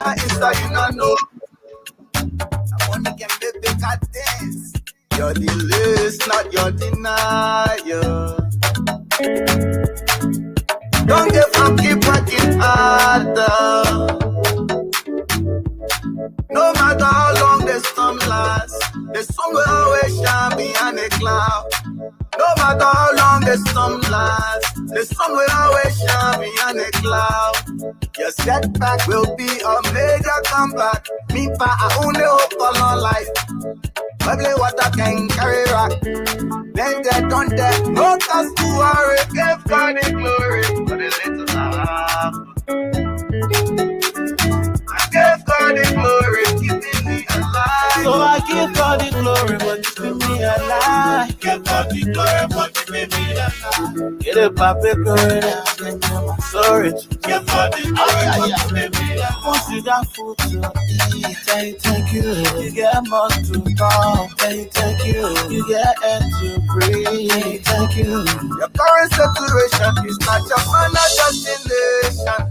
Insta, you not know. I wanna get baby got this. You're the list, not your denial. Don't give up, keep working harder. No matter how long the storm lasts, the sun will always shine behind a cloud. No matter how long the storm lasts, the sun will always shine behind a cloud. Your setback will be a major comeback. Me pa, I only hope for long life. Bubbly water can carry rock. Then they don't dead, no cause to worry. Give God the glory for the little stuff. I give God the glory, keeping me alive. So I give God the glory for keeping me alive. Give God the glory for keeping me alive. Get a paper girl, I'm sorry. Give God the glory for keeping me alive. Once you got food to eat, thank you. You get more to talk, thank you. You get air to breathe, thank you. Your current situation is not your final destination.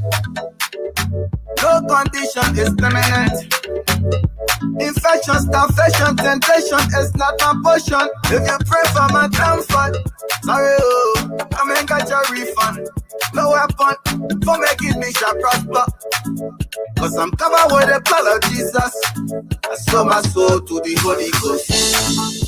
No condition is permanent. Infection, starvation, temptation is not my portion. If you pray for my downfall, sorry, come and get your refund. No weapon for making me shall prosper. Cause I'm covered with the blood of Jesus. I sold my soul to the Holy Ghost.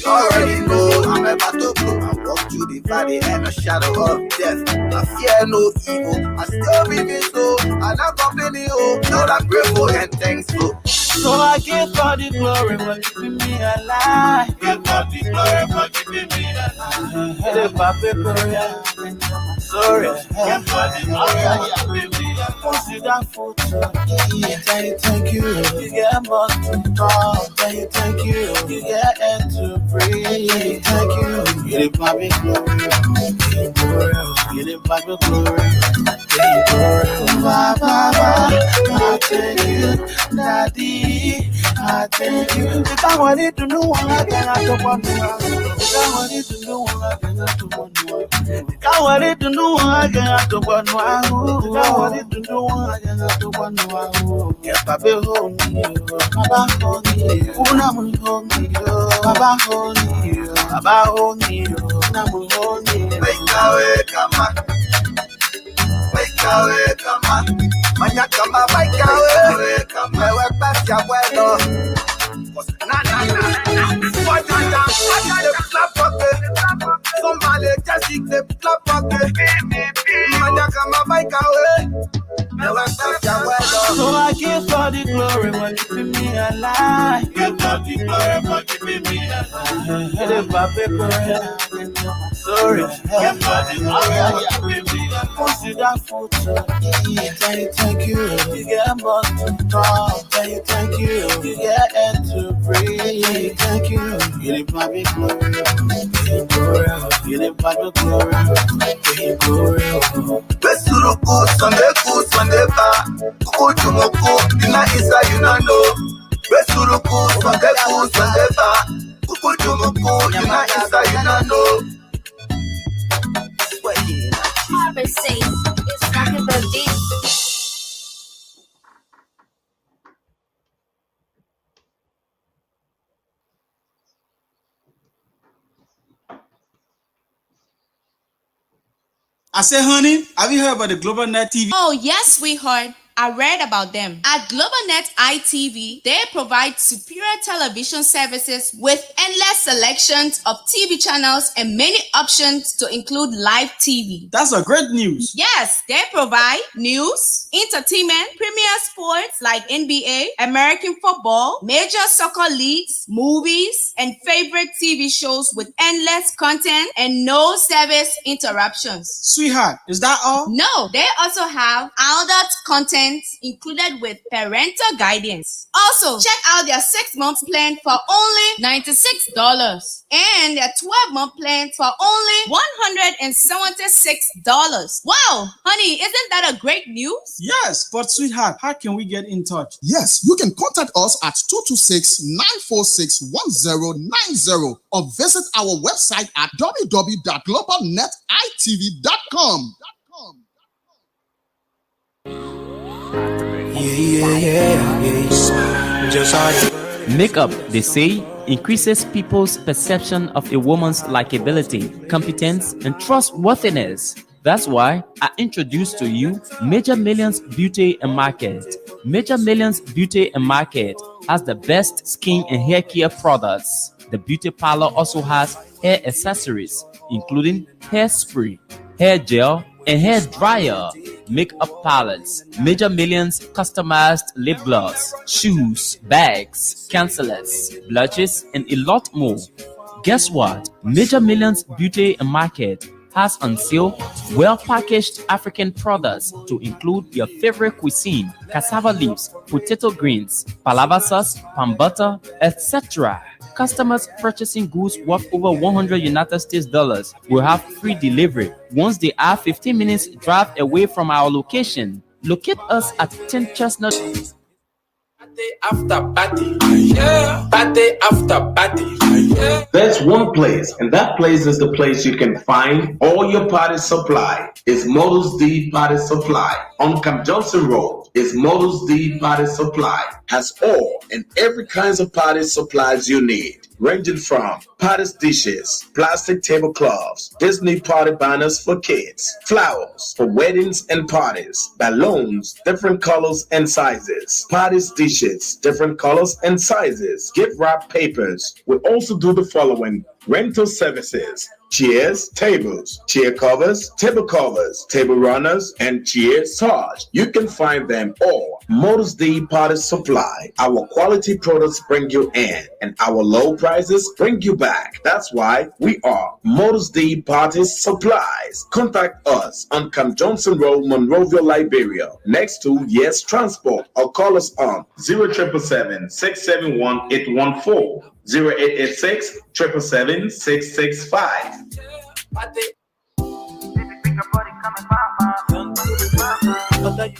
You already know I'm about to go. I walk through the valley and a shadow of death. I fear no evil. I still be so. I'm not complaining. Oh, Lord, I'm grateful and thankful. So I give God the glory for keeping me alive. Give God the glory for keeping me alive. If I prepare, sorry. Give God the glory for keeping me alive. Once you got food to eat, thank you. You get more to talk, thank you. You get air to breathe, thank you. Give God the glory, give God the glory. I thank you, Daddy. I thank you. If I wanted to know what I don't want to know. If I wanted to know what I don't want to know. If I wanted to know what I don't want to know. If I wanted to know what I don't want to know. Yeah, Baba hold me, Baba hold me, Unam hold me, Baba hold me, Baba hold me, Unam hold me. Make away, come on. Make away, come on. Manya come on, make away, come on. We're back to well. What the clap pocket? Somebody just eat the clap pocket. Manya come on, make away. So I give God the glory for keeping me alive. Give God the glory for keeping me alive. If I prepare, sorry. Give God the glory for keeping me alive. Once you got food to eat, thank you. You get more to talk, thank you. You get air to breathe, thank you. Give my big glory, give my big glory. Best to the cool, Sunday bar. Kuku Jumoko, Ina Isa, you not know. Best to the cool, Sunday bar. Kuku Jumoko, Ina Isa, you not know. Harvard says it's like a birthday. I said, honey, have you heard about the Global Net TV? Oh, yes, sweetheart. I read about them. At GlobalNet ITV, they provide superior television services with endless selections of TV channels and many options to include live TV. That's a great news. Yes, they provide news, entertainment, premier sports like NBA, American football, major soccer leagues, movies, and favorite TV shows with endless content and no service interruptions. Sweetheart, is that all? No, they also have adult content included with parental guidance. Also, check out their 6-month plan for only $96 and their 12-month plan for only $176. Wow, honey, isn't that a great news? Yes, but sweetheart, how can we get in touch? Yes, you can contact us at 226-946-1090 or visit our website at www.globalnetitv.com. Yeah, Just Makeup, they say, increases people's perception of a woman's likability, competence, and trustworthiness. That's why I introduced to you Major Millions Beauty and Market. Major Millions Beauty and Market has the best skin and hair care products. The beauty parlor also has hair accessories, including hairspray, hair gel, and hair dryer, makeup palettes, Major Millions customized lip gloss, shoes, bags, concealers, blushes, and a lot more. Guess what? Major Millions Beauty and Market has on sale well-packaged African products to include your favorite cuisine, cassava leaves, potato greens, palava sauce, palm butter, etc. Customers purchasing goods worth over 100 United States dollars will have free delivery once they are 15 minutes drive away from our location. Locate us at 10 Chestnut. party after party. Yeah. Party after party. Yeah. There's one place, and that place is the place you can find all your party supply. It's Models D Party Supply on Camp Johnson Road. It's Models D Party Supply. Has all and every kinds of party supplies you need, ranging from party dishes, plastic tablecloths, Disney party banners for kids, flowers for weddings and parties, balloons, different colors and sizes, party dishes, different colors and sizes, gift wrap papers. We also do the following: rental services, chairs, tables, chair covers, table runners, and chair sarge. You can find them all. Models D Party Supply. Our quality products bring you in, and our low prices bring you back. That's why we are Models D Party Supplies. Contact us on Camp Johnson Road, Monrovia, Liberia, next to Yes Transport, or call us on 0777 671 814. 0886 777 665.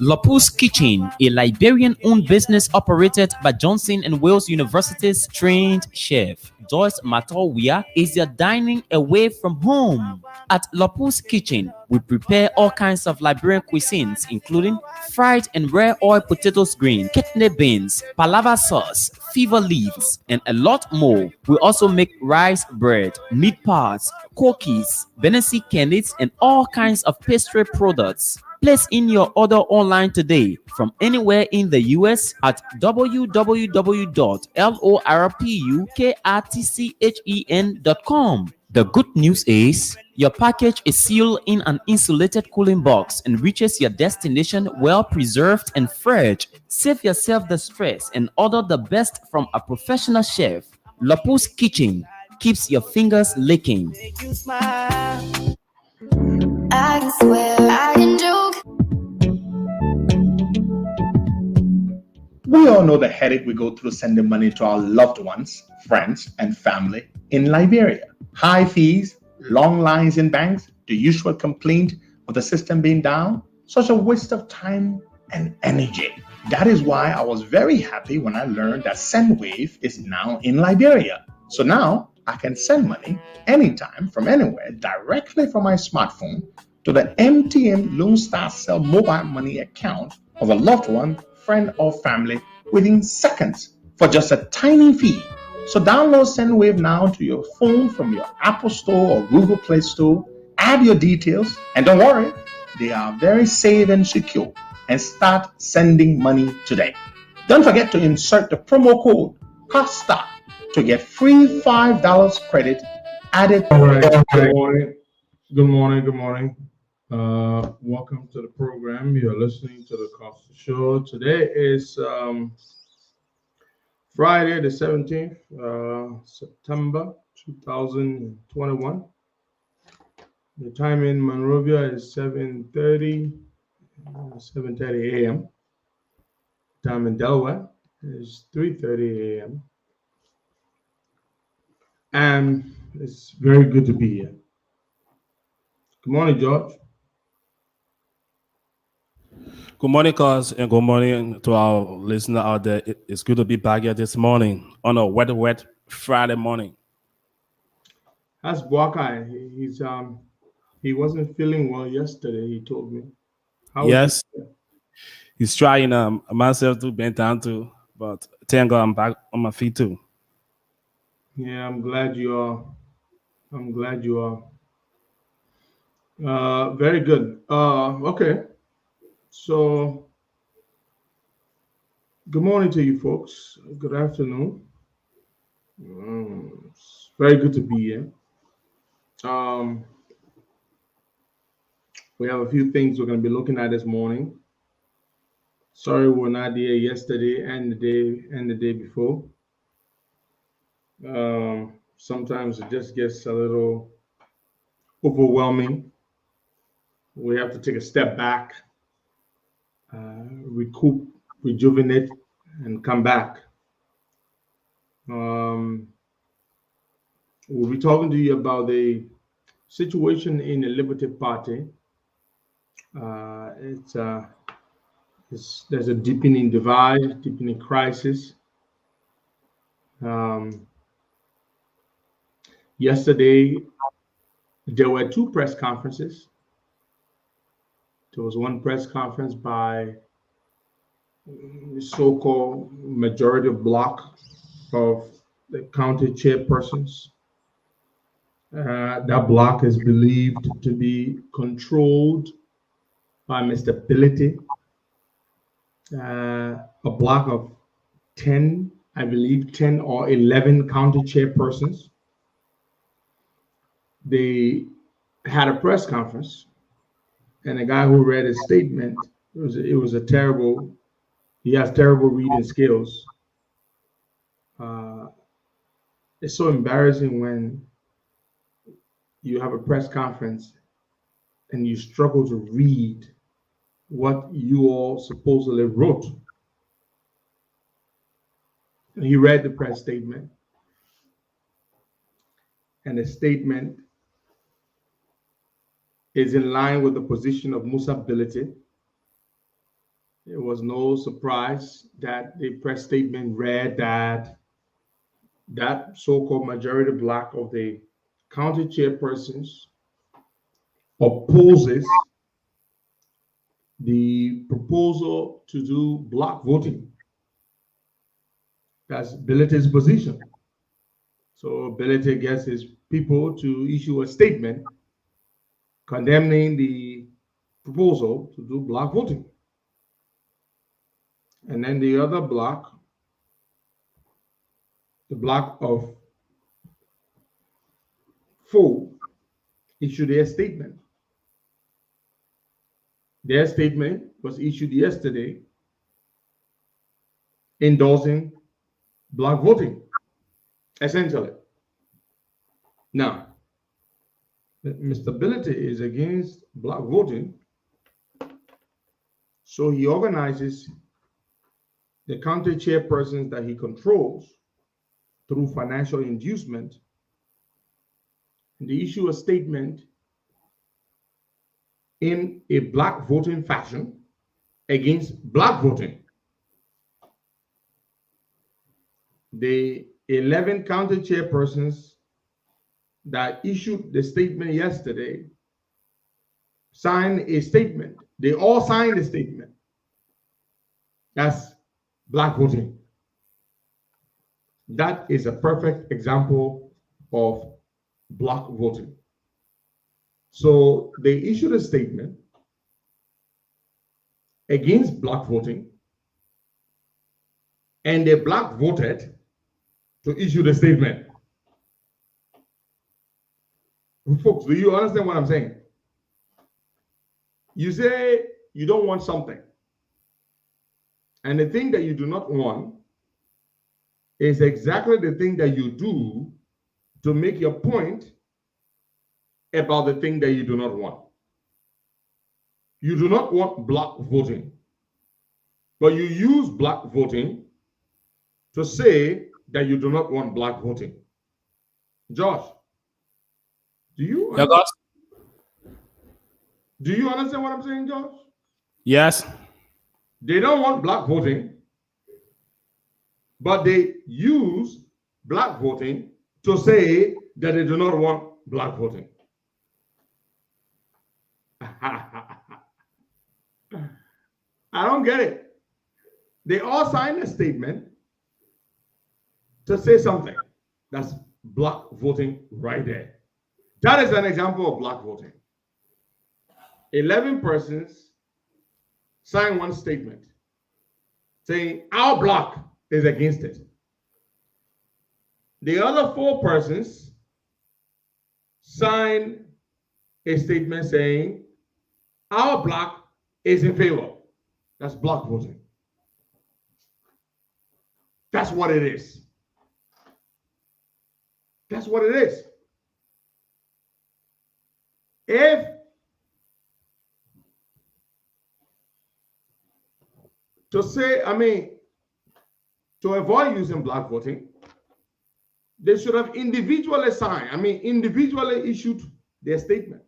Lopus Kitchen, a Liberian-owned business operated by Johnson and Wales University's trained chef Joyce Matowia, is your dining away from home. At Lopus Kitchen, we prepare all kinds of Liberian cuisines, including fried and rare oil potatoes green, kidney beans, palava sauce, fever leaves, and a lot more. We also make rice bread, meat pies, cookies, Benesi candies, and all kinds of pastry products. Place in your order online today from anywhere in the US at www.lorpukatchen.com. The good news is your package is sealed in an insulated cooling box and reaches your destination well preserved and fresh. Save yourself the stress and order the best from a professional chef. Lopus Kitchen keeps your fingers licking. I can swear I can joke. We all know the headache we go through sending money to our loved ones, friends, and family in Liberia. High fees, long lines in banks, the usual complaint of the system being down, such a waste of time and energy. That is why I was very happy when I learned that Sendwave is now in Liberia. So now I can send money anytime from anywhere directly from my smartphone to the MTN Lone Star Cell mobile money account of a loved one, friend, or family within seconds for just a tiny fee. So download Sendwave now to your phone from your Apple Store or Google Play Store. Add your details, and don't worry, they are very safe and secure. And start sending money today. Don't forget to insert the promo code COSTA to get free $5 credit added. All right. Good morning. Good morning. Good morning. Welcome to the program. You're listening to the Costa Show. Today is Friday, the 17th, September 2021. The time in Monrovia is 7:30 a.m. Time in Delaware is 3:30 a.m. And it's very good to be here. Good morning, George. Good morning, cuz, and good morning to our listener out there. It's good to be back here this morning on a wet Friday morning. That's Buakai. He wasn't feeling well yesterday. He told me. Yes, he's trying myself to bend down too, but thank God I'm back on my feet too. Yeah, I'm glad you are. I'm glad you are. Very good. Okay. So, good morning to you folks. Good afternoon. It's very good to be here. Um, we have a few things we're going to be looking at this morning. Sorry we're not here yesterday and the day before. Sometimes it just gets a little overwhelming. We have to take a step back, recoup, rejuvenate, and come back. We'll be talking to you about the situation in the Liberty Party. There's a deepening divide, deepening crisis. Yesterday, there were two press conferences. There was one press conference by the so-called majority bloc of the county chairpersons. That bloc is believed to be controlled by Mr. Ability, a bloc of 10, I believe 10 or 11 county chairpersons. They had a press conference, and the guy who read his statement, it was a terrible, he has terrible reading skills. It's so embarrassing when you have a press conference and you struggle to read what you all supposedly wrote. And he read the press statement, and the statement is in line with the position of Musa Ability. It was no surprise that the press statement read that that so-called majority bloc of the county chairpersons opposes the proposal to do block voting. That's Ability's position. So Ability gets his people to issue a statement condemning the proposal to do block voting. And then the other block, the block of 4, issued their statement. Their statement was issued yesterday endorsing block voting, essentially. Now, Mr. Ability is against block voting, so he organizes the county chairpersons that he controls through financial inducement, and they issue a statement in a black voting fashion against black voting. The 11 county chairpersons that issued the statement yesterday signed a statement. They all signed a statement. That's black voting. That is a perfect example of block voting. So they issued a statement against block voting, and they block voted to issue the statement. Folks, do you understand what I'm saying? You say you don't want something, and the thing that you do not want is exactly the thing that you do to make your point about the thing that you do not want. You do not want block voting, but you use block voting to say that you do not want black voting. Josh, do you understand what I'm saying, Josh? Yes. They don't want black voting, but they use black voting to say that they do not want black voting. I don't get it. They all signed a statement to say something. That's block voting right there. That is an example of block voting. 11 persons signed one statement saying our block is against it. The other 4 persons signed a statement saying our block is in favor. That's block voting. That's what it is. That's what it is. If to say, to avoid using block voting, they should have individually signed, individually issued their statement.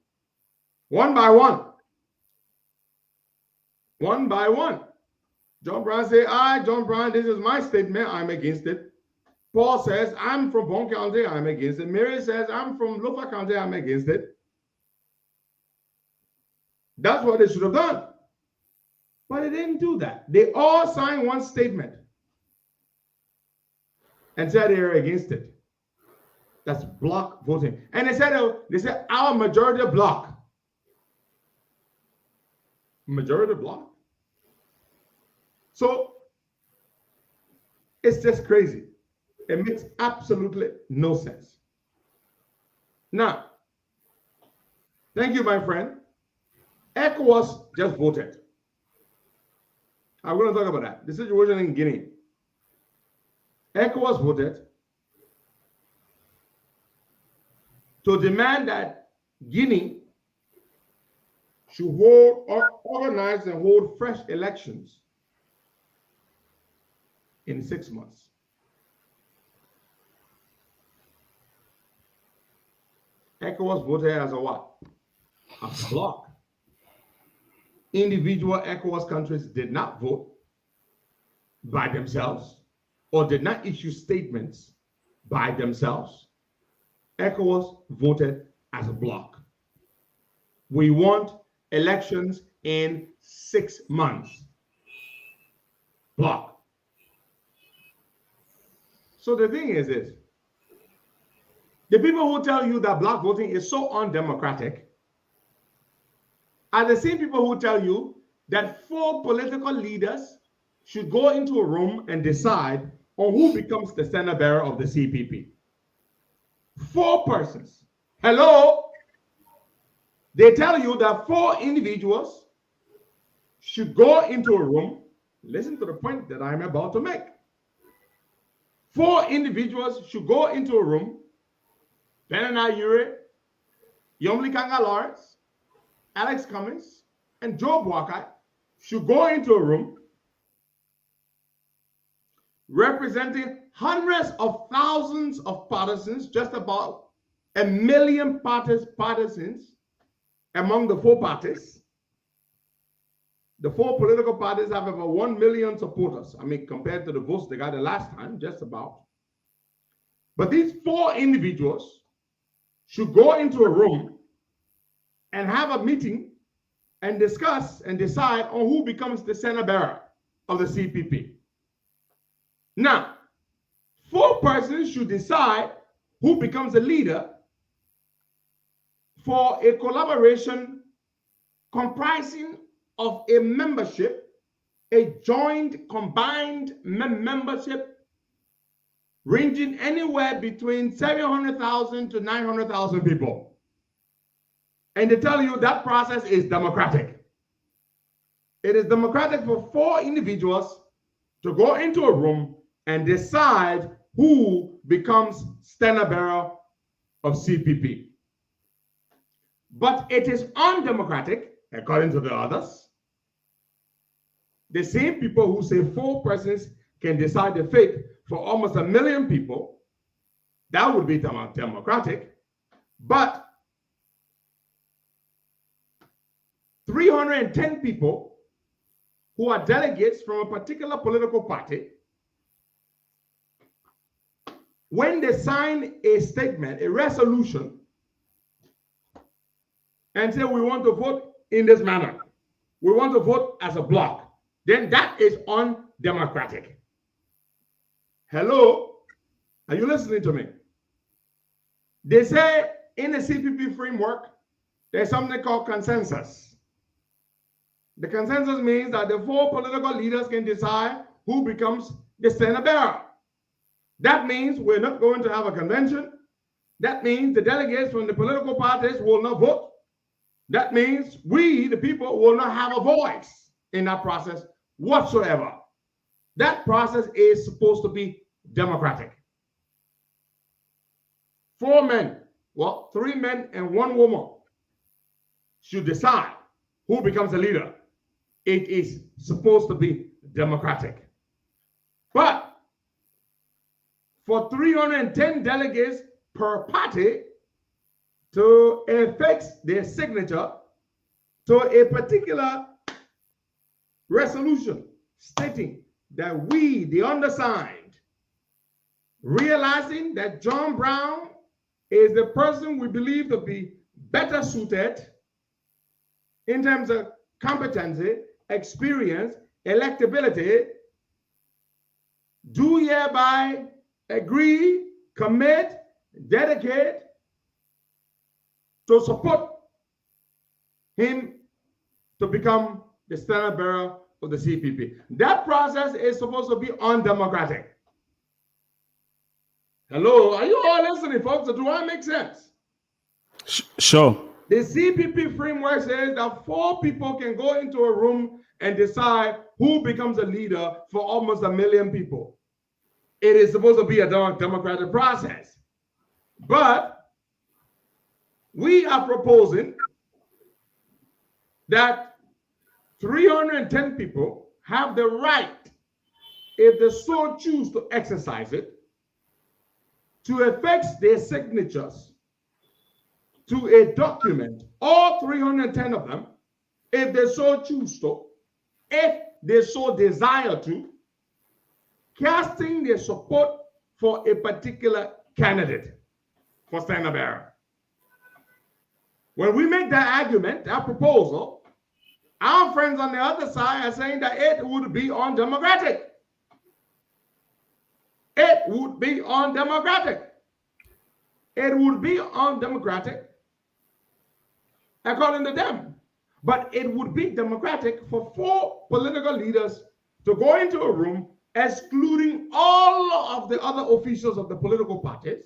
One by one. One by one. John Brown say, John Brown, this is my statement, I'm against it. Paul says, I'm from Bon County, I'm against it. Mary says, I'm from Lofa County, I'm against it. That's what they should have done. But they didn't do that. They all signed one statement and said they were against it. That's block voting. And they said our majority block. Majority block. So it's just crazy. It makes absolutely no sense. Now, thank you, my friend. ECOWAS just voted. I'm going to talk about that. The situation in Guinea. ECOWAS voted to demand that Guinea should organize and hold fresh elections in 6 months. ECOWAS voted as a what? A block. Individual ECOWAS countries did not vote by themselves or did not issue statements by themselves. ECOWAS voted as a block. We want elections in 6 months. Block. So the thing is this. The people who tell you that block voting is so undemocratic are the same people who tell you that 4 political leaders should go into a room and decide on who becomes the standard bearer of the CPP. 4 persons. Hello? They tell you that 4 individuals should go into a room. Listen to the point that I'm about to make. 4 individuals should go into a room. Benana Ure, Yomli Kanga Lawrence, Alex Cummins, and Joe Boakai should go into a room representing hundreds of thousands of partisans, just about 1 million partisans among the 4 parties. The 4 political parties have over 1 million supporters. Compared to the votes they got the last time, just about. But these 4 individuals should go into a room and have a meeting and discuss and decide on who becomes the standard bearer of the CPP. Now, 4 persons should decide who becomes the leader for a collaboration comprising of a membership, a joint combined membership ranging anywhere between 700,000 to 900,000 people. And they tell you that process is democratic. It is democratic for 4 individuals to go into a room and decide who becomes standard bearer of CPP. But it is undemocratic, according to the others. The same people who say 4 persons can decide the fate for almost 1 million people, that would be democratic. But 310 people who are delegates from a particular political party, when they sign a statement, a resolution, and say we want to vote in this manner, we want to vote as a block, then that is undemocratic. Hello? Are you listening to me? They say in the CPP framework, there's something called consensus. The consensus means that the 4 political leaders can decide who becomes the standard bearer. That means we're not going to have a convention. That means the delegates from the political parties will not vote. That means we, the people, will not have a voice in that process whatsoever. That process is supposed to be democratic. 4 men, 3 men and 1 woman should decide who becomes a leader. It is supposed to be democratic. But for 310 delegates per party to affix their signature to a particular resolution stating that we, the undersigned, realizing that John Brown is the person we believe to be better suited in terms of competency, experience, electability, do hereby agree, commit, dedicate to support him to become the standard bearer of the CPP. That process is supposed to be undemocratic. Hello, are you all listening, folks? Do I make sense? Sure. The CPP framework says that 4 people can go into a room and decide who becomes a leader for almost 1 million people. It is supposed to be a democratic process. But we are proposing that 310 people have the right, if they so choose to exercise it, to affix their signatures to a document, all 310 of them, if they so choose to, if they so desire to, casting their support for a particular candidate for standard bearer. When we make that argument, that proposal, our friends on the other side are saying that it would be undemocratic. It would be undemocratic. It would be undemocratic according to them. But it would be democratic for 4 political leaders to go into a room, excluding all of the other officials of the political parties,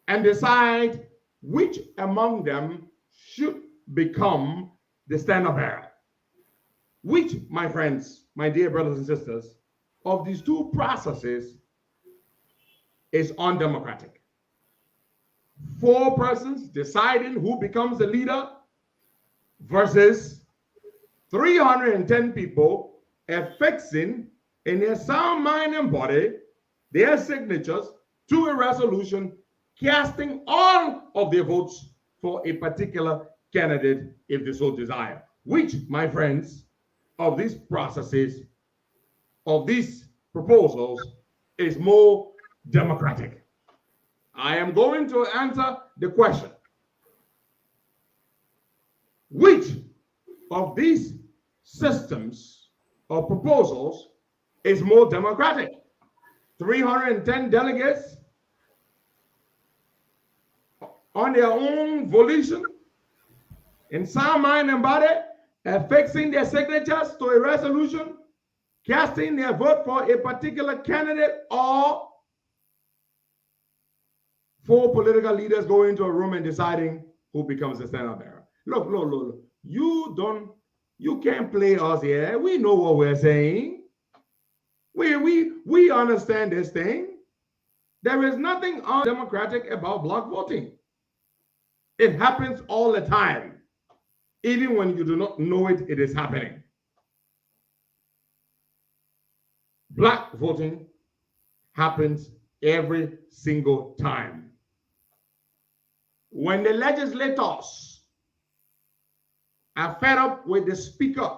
and decide which among them should become the standard bearer. Which, my friends, my dear brothers and sisters, of these 2 processes is undemocratic. 4 persons deciding who becomes the leader versus 310 people affixing in their sound mind and body their signatures to a resolution casting all of their votes for a particular candidate if they so desire. Which, my friends, of these processes, of these proposals, is more democratic? I am going to answer the question. Which of these systems or proposals is more democratic? 310 delegates on their own volition, in sound mind and body, affixing their signatures to a resolution, casting their vote for a particular candidate, or 4 political leaders go into a room and deciding who becomes the standard bearer. Look. You can't play us here. We know what we're saying. We understand this thing. There is nothing undemocratic about block voting. It happens all the time. Even when you do not know it, it is happening. Black voting happens every single time. When the legislators are fed up with the speaker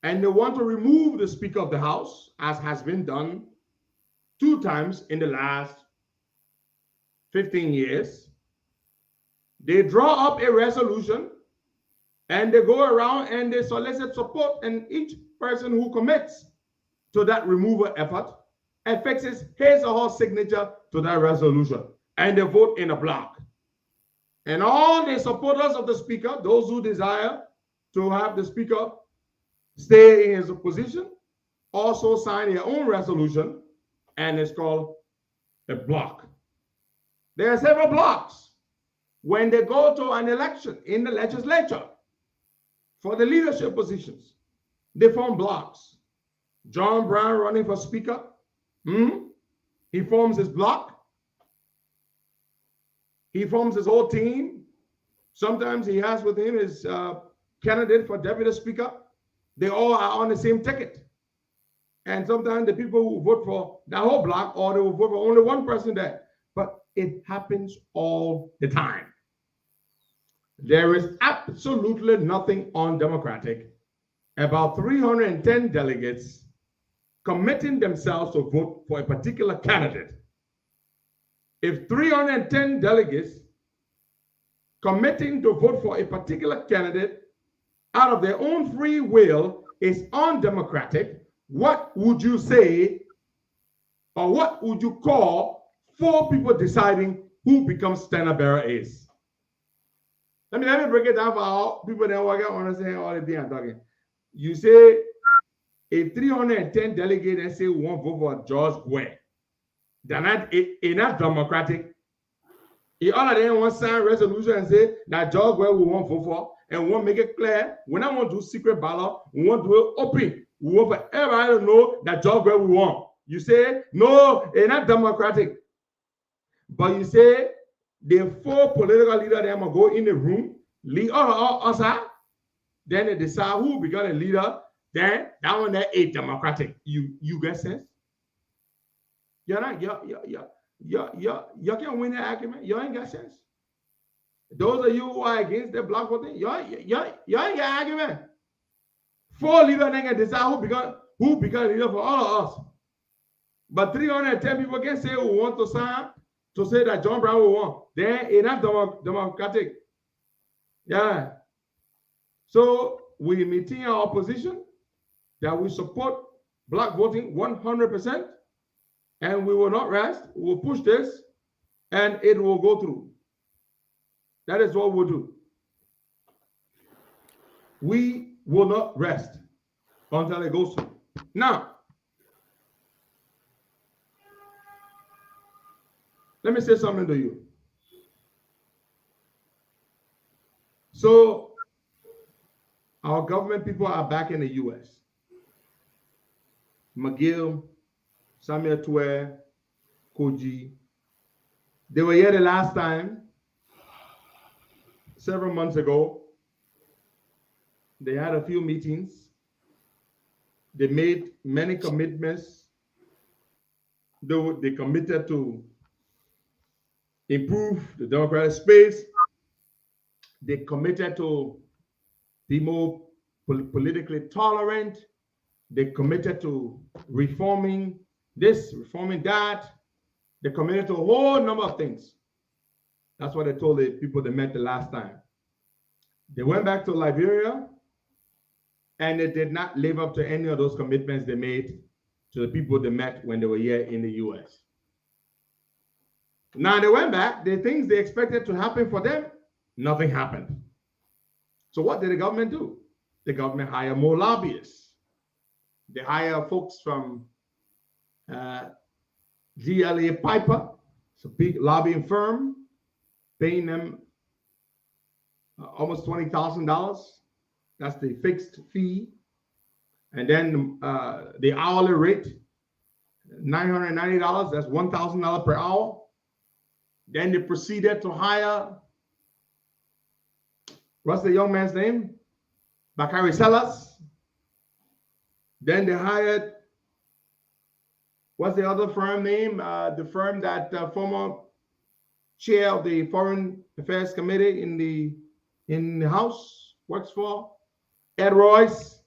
and they want to remove the speaker of the house, as has been done 2 times in the last 15 years, they draw up a resolution And they go around and they solicit support, and each person who commits to that removal effort affixes his or her signature to that resolution, and they vote in a block. And all the supporters of the speaker, those who desire to have the speaker stay in his position, also sign their own resolution, and it's called a block. There are several blocks. When they go to an election in the legislature for the leadership positions, they form blocks. John Brown running for speaker, he forms his block. He forms his whole team. Sometimes he has with him his candidate for deputy speaker. They all are on the same ticket. And sometimes the people who vote for that whole block, or they will vote for only one person there. But it happens all the time. There is absolutely nothing undemocratic about 310 delegates committing themselves to vote for a particular candidate. If 310 delegates committing to vote for a particular candidate out of their own free will is undemocratic, what would you say, or what would you call 4 people deciding who becomes standard bearer is? Let me break it down for all people that work out understand all the things I'm talking. You say if 310 delegates and say we want to vote for George Guay, then it's not democratic. If all of them want to sign a resolution and say that George Guay we want to vote for, and we want to make it clear, we don't want to do secret ballot, we want to do it open. We want for everybody to know that George Guay we want. You say, no, it's not democratic. But you say, the 4 political leaders that will go in the room, lead all us out, then they decide who become a leader, then that one there is democratic. You get sense? You're not, you can't win that argument. You ain't got sense. Those of you who are against the block voting, you ain't got argument. 4 leaders then can decide who become leader for all of us. But 310 people can say who want to sign to say that John Brown will want. Then it's not democratic. Yeah. So we maintain our position that we support black voting 100%, and we will not rest. We will push this, and it will go through. That is what we'll do. We will not rest until it goes through. Now, let me say something to you. So, our government people are back in the U.S. McGill, Samuel Twe, Koji. They were here the last time, several months ago. They had a few meetings. They made many commitments. They committed to improve the democratic space. They committed to be more politically tolerant. They committed to reforming this, reforming that. They committed to a whole number of things. That's what they told the people they met the last time. They went back to Liberia, and they did not live up to any of those commitments they made to the people they met when they were here in the U.S. Now they went back, the things they expected to happen for them, nothing happened. So what did the government do? The government hired more lobbyists. They hire folks from GLA Piper, it's a big lobbying firm, paying them almost $20,000. That's the fixed fee. And then the hourly rate, $990, that's $1,000 per hour. Then they proceeded to hire, what's the young man's name? Bakari Sellers. Then they hired, what's the other firm name? The firm that former chair of the Foreign Affairs Committee in the House works for, Ed Royce.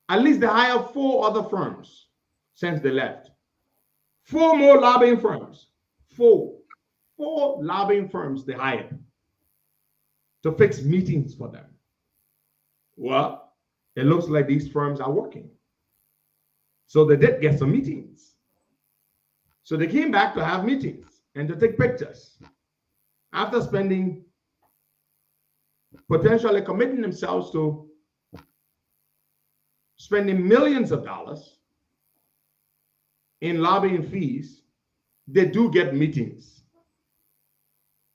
At least they hired 4 other firms since they left. 4 more lobbying firms. 4 lobbying firms they hired to fix meetings for them. Well, it looks like these firms are working. So they did get some meetings. So they came back to have meetings and to take pictures. After potentially committing themselves to spending millions of dollars in lobbying fees, they do get meetings.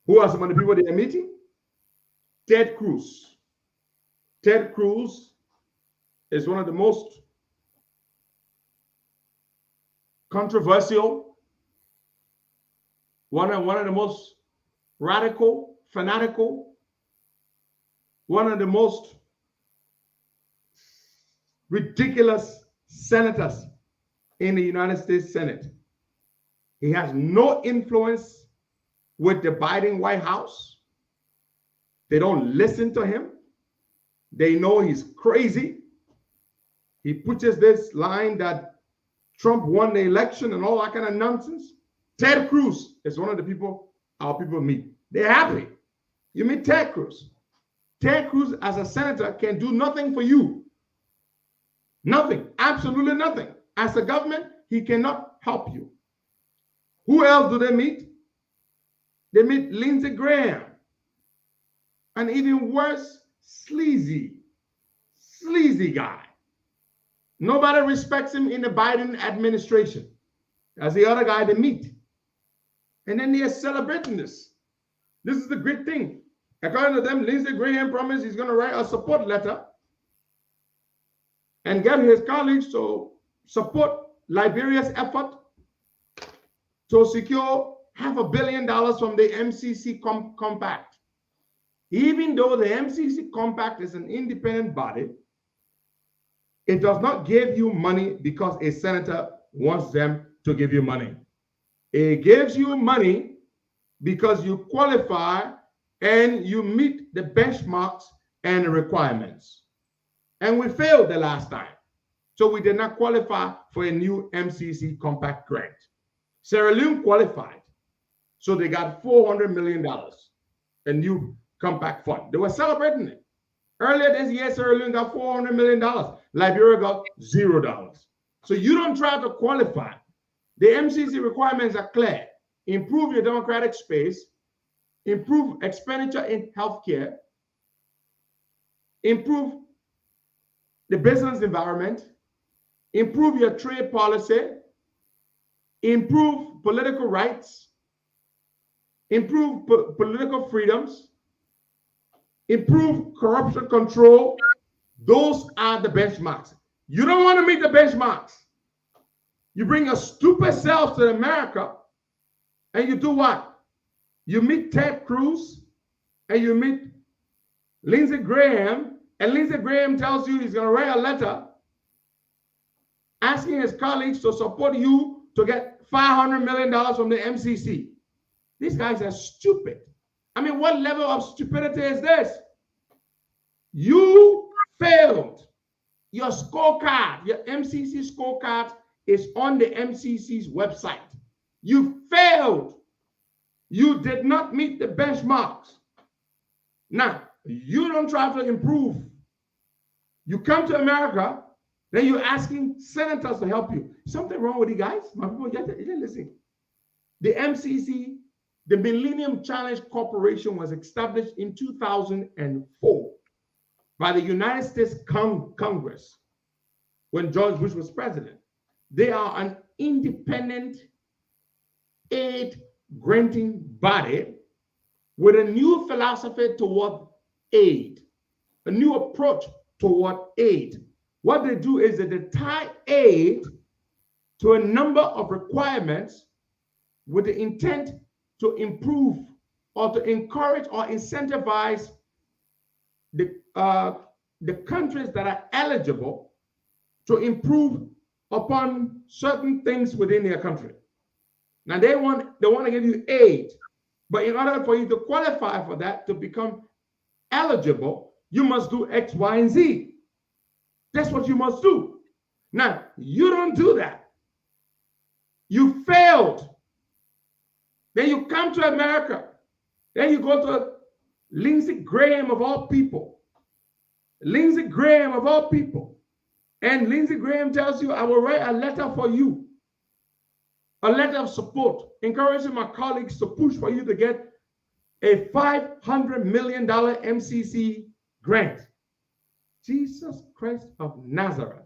Who are some of the people they are meeting? Ted Cruz. Ted Cruz is one of the most controversial, one of the most radical, fanatical, one of the most ridiculous senators in the United States Senate. He has no influence with the Biden White House. They don't listen to him. They know he's crazy. He pushes this line that Trump won the election and all that kind of nonsense. Ted Cruz is one of the people our people meet. They're happy. You meet Ted Cruz. Ted Cruz, as a senator, can do nothing for you. Nothing. Absolutely nothing. As a government, he cannot help you. Who else do they meet? They meet Lindsey Graham. And even worse, sleazy guy. Nobody respects him in the Biden administration. That's the other guy they meet. And then they are celebrating this. This is the great thing. According to them, Lindsey Graham promised he's going to write a support letter and get his colleagues to support Liberia's effort to secure $500 million from the MCC Compact. Even though the MCC Compact is an independent body, it does not give you money because a senator wants them to give you money. It gives you money because you qualify and you meet the benchmarks and the requirements. And we failed the last time. So we did not qualify for a new MCC Compact grant. Sierra Leone qualified. So they got $400 million, a new compact fund. They were celebrating it. Earlier this year, Sierra Leone got $400 million. Liberia got $0. So you don't try to qualify. The MCC requirements are clear. Improve your democratic space, improve expenditure in healthcare, improve the business environment, improve your trade policy, improve political rights, improve political freedoms, improve corruption control. Those are the benchmarks. You don't want to meet the benchmarks. You bring your stupid self to America and you do what? You meet Ted Cruz and you meet Lindsey Graham, and Lindsey Graham tells you he's going to write a letter asking his colleagues to support you to get $500 million from the MCC. These guys are stupid. I mean, what level of stupidity is this? You failed. Your scorecard, your MCC scorecard is on the MCC's website. You failed. You did not meet the benchmarks. Now, you don't try to improve. You come to America, then you're asking senators to help you. Something wrong with you guys? My people, listen. The MCC, the Millennium Challenge Corporation, was established in 2004 by the United States Congress when George Bush was president. They are an independent aid granting body with a new philosophy toward aid, a new approach toward aid. What they do is that they tie aid to a number of requirements with the intent to improve or to encourage or incentivize the countries that are eligible to improve upon certain things within their country. Now they want to give you aid, but in order for you to qualify for that, to become eligible, you must do X, Y, and Z. That's what you must do. Now, you don't do that. You failed. Then you come to America. Then you go to Lindsey Graham, of all people, Lindsey Graham of all people. And Lindsey Graham tells you, I will write a letter for you, a letter of support, encouraging my colleagues to push for you to get a $500 million MCC grant. Jesus Christ of Nazareth.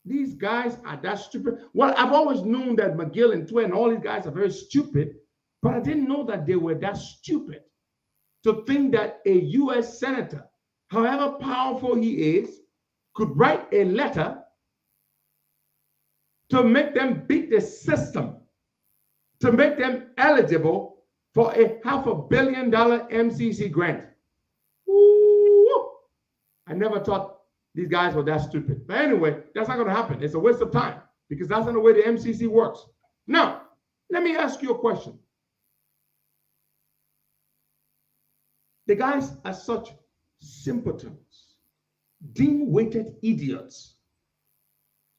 These guys are that stupid. Well, I've always known that McGill and Twin and all these guys are very stupid, but I didn't know that they were that stupid to think that a U.S. senator, however powerful he is, could write a letter to make them beat the system, to make them eligible for a $500 million MCC grant. Ooh, I never thought these guys were that stupid. But anyway, that's not going to happen. It's a waste of time because that's not the way the MCC works. Now, let me ask you a question. The guys are such simpletons, dim-witted idiots.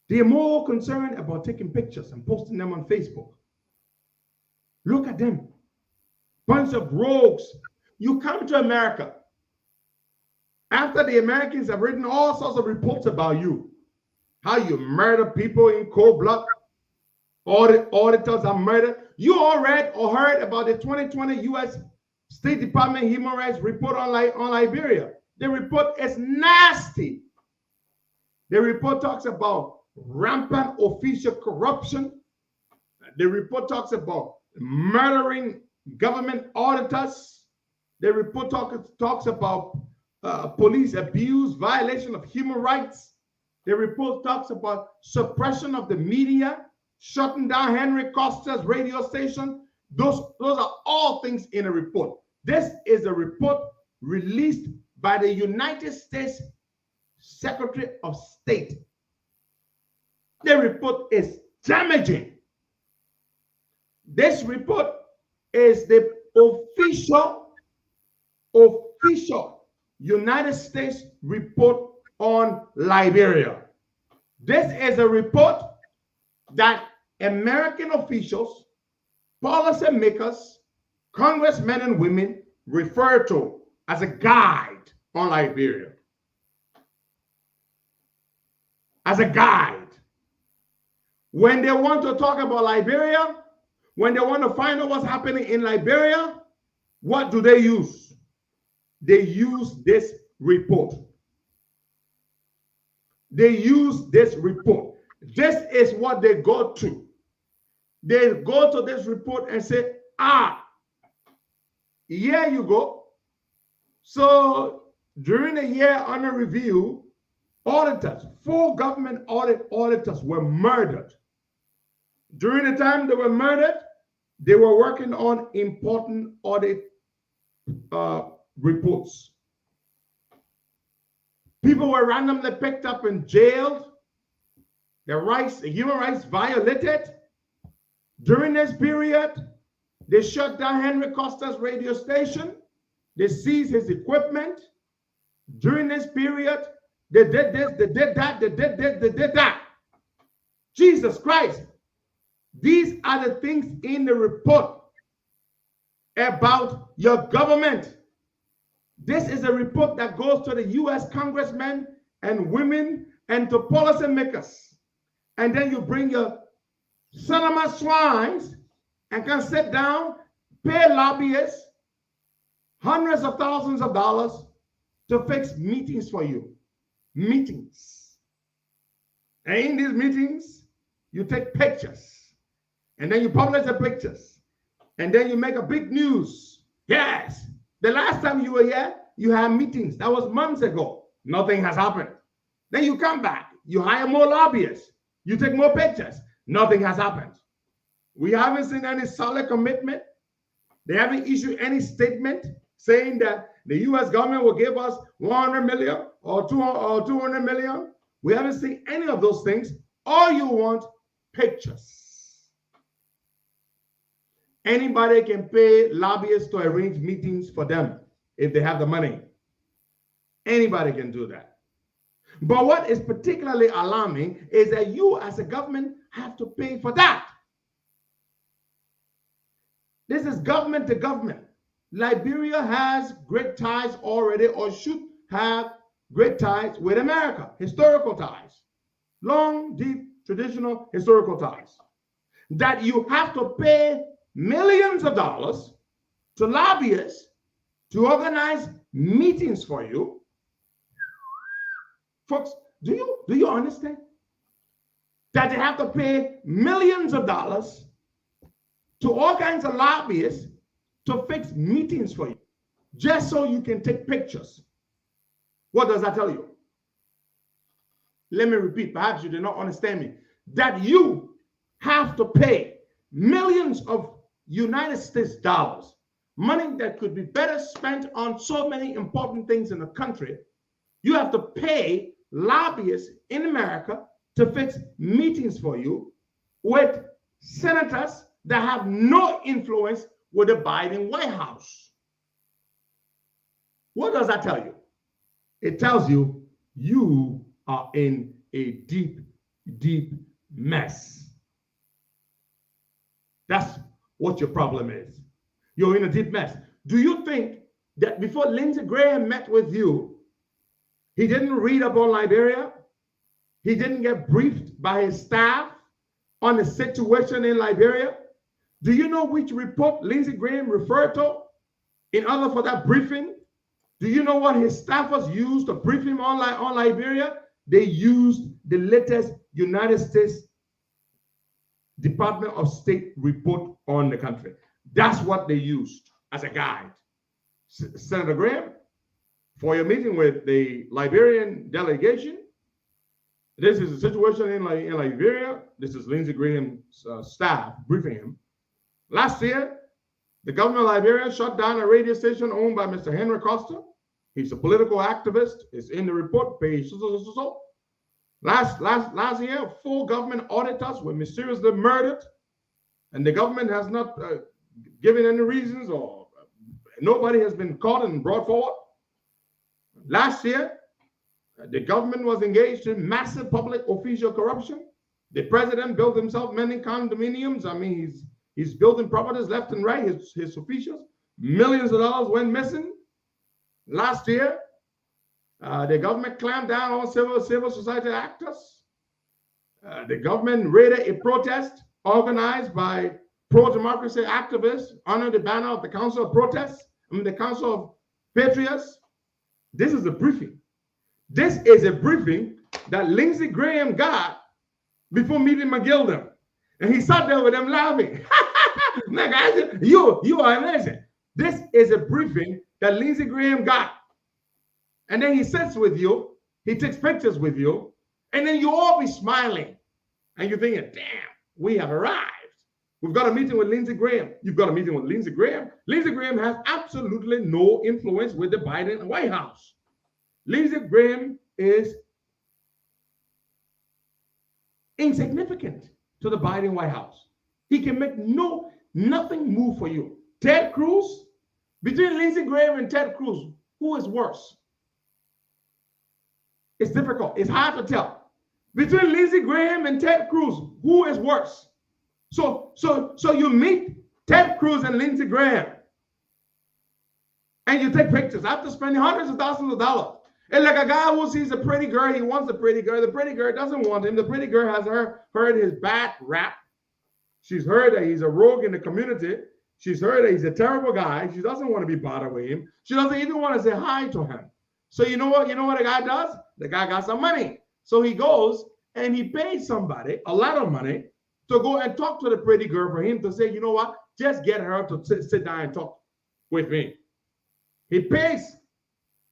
They're more concerned about taking pictures and posting them on Facebook. Look at them. Bunch of rogues. You come to America. After the Americans have written all sorts of reports about you, how you murder people in cold blood, auditors are murdered. You all read or heard about the 2020 U.S. State Department Human Rights report on Liberia. The report is nasty. The report talks about rampant official corruption. The report talks about murdering government auditors. The report talks about police abuse, violation of human rights. The report talks about suppression of the media, shutting down Henry Costa's radio station. Those are all things in a report. This is a report released by the United States Secretary of State. The report is damaging. This report is the official United States report on Liberia. This is a report that American officials, policymakers, congressmen and women refer to as a guide on Liberia. As a guide. When they want to talk about Liberia, when they want to find out what's happening in Liberia, what do they use? They use this report. They use this report. This is what they go to. They go to this report and say, here you go. So during the year under review, auditors, 4 government auditors were murdered. During the time they were murdered, they were working on important audit reports. People were randomly picked up and jailed. The human rights violated. During this period, they shut down Henry Costa's radio station. They seized his equipment. During this period, they did this, they did that, they did this, they did that. Jesus Christ. These are the things in the report about your government. This is a report that goes to the U.S. congressmen and women and to policymakers. And then you bring your cinema swines and can sit down, pay lobbyists hundreds of thousands of dollars to fix meetings for you. Meetings. And in these meetings, you take pictures. And then you publish the pictures. And then you make a big news. Yes. The last time you were here, you had meetings. That was months ago. Nothing has happened. Then you come back. You hire more lobbyists. You take more pictures. Nothing has happened. We haven't seen any solid commitment. They haven't issued any statement saying that the U.S. government will give us 100 million or 200 million. We haven't seen any of those things. All you want, pictures. Anybody can pay lobbyists to arrange meetings for them if they have the money. Anybody can do that. But what is particularly alarming is that you as a government have to pay for that. This is government to government. Liberia has great ties already, or should have great ties with America, historical ties, long, deep, traditional historical ties, that you have to pay millions of dollars to lobbyists to organize meetings for you. Folks, do you understand that they have to pay millions of dollars to all kinds of lobbyists to fix meetings for you, just so you can take pictures? What does that tell you? Let me repeat, perhaps you did not understand me, that you have to pay millions of United States dollars, money that could be better spent on so many important things in the country. You have to pay lobbyists in America to fix meetings for you with senators that have no influence with the Biden White House. What does that tell you? It tells you you are in a deep, deep mess. That's what your problem is. You're in a deep mess. Do you think that before Lindsey Graham met with you, he didn't read up on Liberia? He didn't get briefed by his staff on the situation in Liberia? Do you know which report Lindsey Graham referred to in order for that briefing? Do you know what his staffers used to brief him on Liberia? They used the latest United States Department of State report on the country. That's what they used as a guide. Senator Graham, for your meeting with the Liberian delegation, this is the situation in Liberia. This is Lindsey Graham's staff briefing him. Last year, the government of Liberia shut down a radio station owned by Mr. Henry Costa. He's a political activist. It's in the report, page so. Last year, 4 government auditors were mysteriously murdered, and the government has not given any reasons, or nobody has been caught and brought forward. Last year, the government was engaged in massive public official corruption. The president built himself many condominiums. I mean, he's building properties left and right, his officials. Millions of dollars went missing. Last year, the government clamped down on civil society actors. The government raided a protest organized by pro-democracy activists under the banner of the Council of Protests, the Council of Patriots. This is a briefing. This is a briefing that Lindsey Graham got before meeting McGilden. And he sat there with them laughing. You are amazing. This is a briefing that Lindsey Graham got. And then he sits with you, he takes pictures with you, and then you all be smiling. And you're thinking, damn, we have arrived. We've got a meeting with Lindsey Graham. You've got a meeting with Lindsey Graham. Lindsey Graham has absolutely no influence with the Biden White House. Lindsey Graham is insignificant to the Biden White House. He can make nothing move for you. Ted Cruz, between Lindsey Graham and Ted Cruz, who is worse? It's difficult. It's hard to tell. Between Lindsey Graham and Ted Cruz, who is worse? So you meet Ted Cruz and Lindsey Graham, and you take pictures after spending hundreds of thousands of dollars. And like a guy who sees a pretty girl, he wants a pretty girl. The pretty girl doesn't want him. The pretty girl has heard his bad rap. She's heard that he's a rogue in the community. She's heard that he's a terrible guy. She doesn't want to be bothered with him. She doesn't even want to say hi to him. So you know what the guy does? The guy got some money. So he goes and he pays somebody a lot of money to go and talk to the pretty girl for him to say, you know what? Just get her to sit down and talk with me. He pays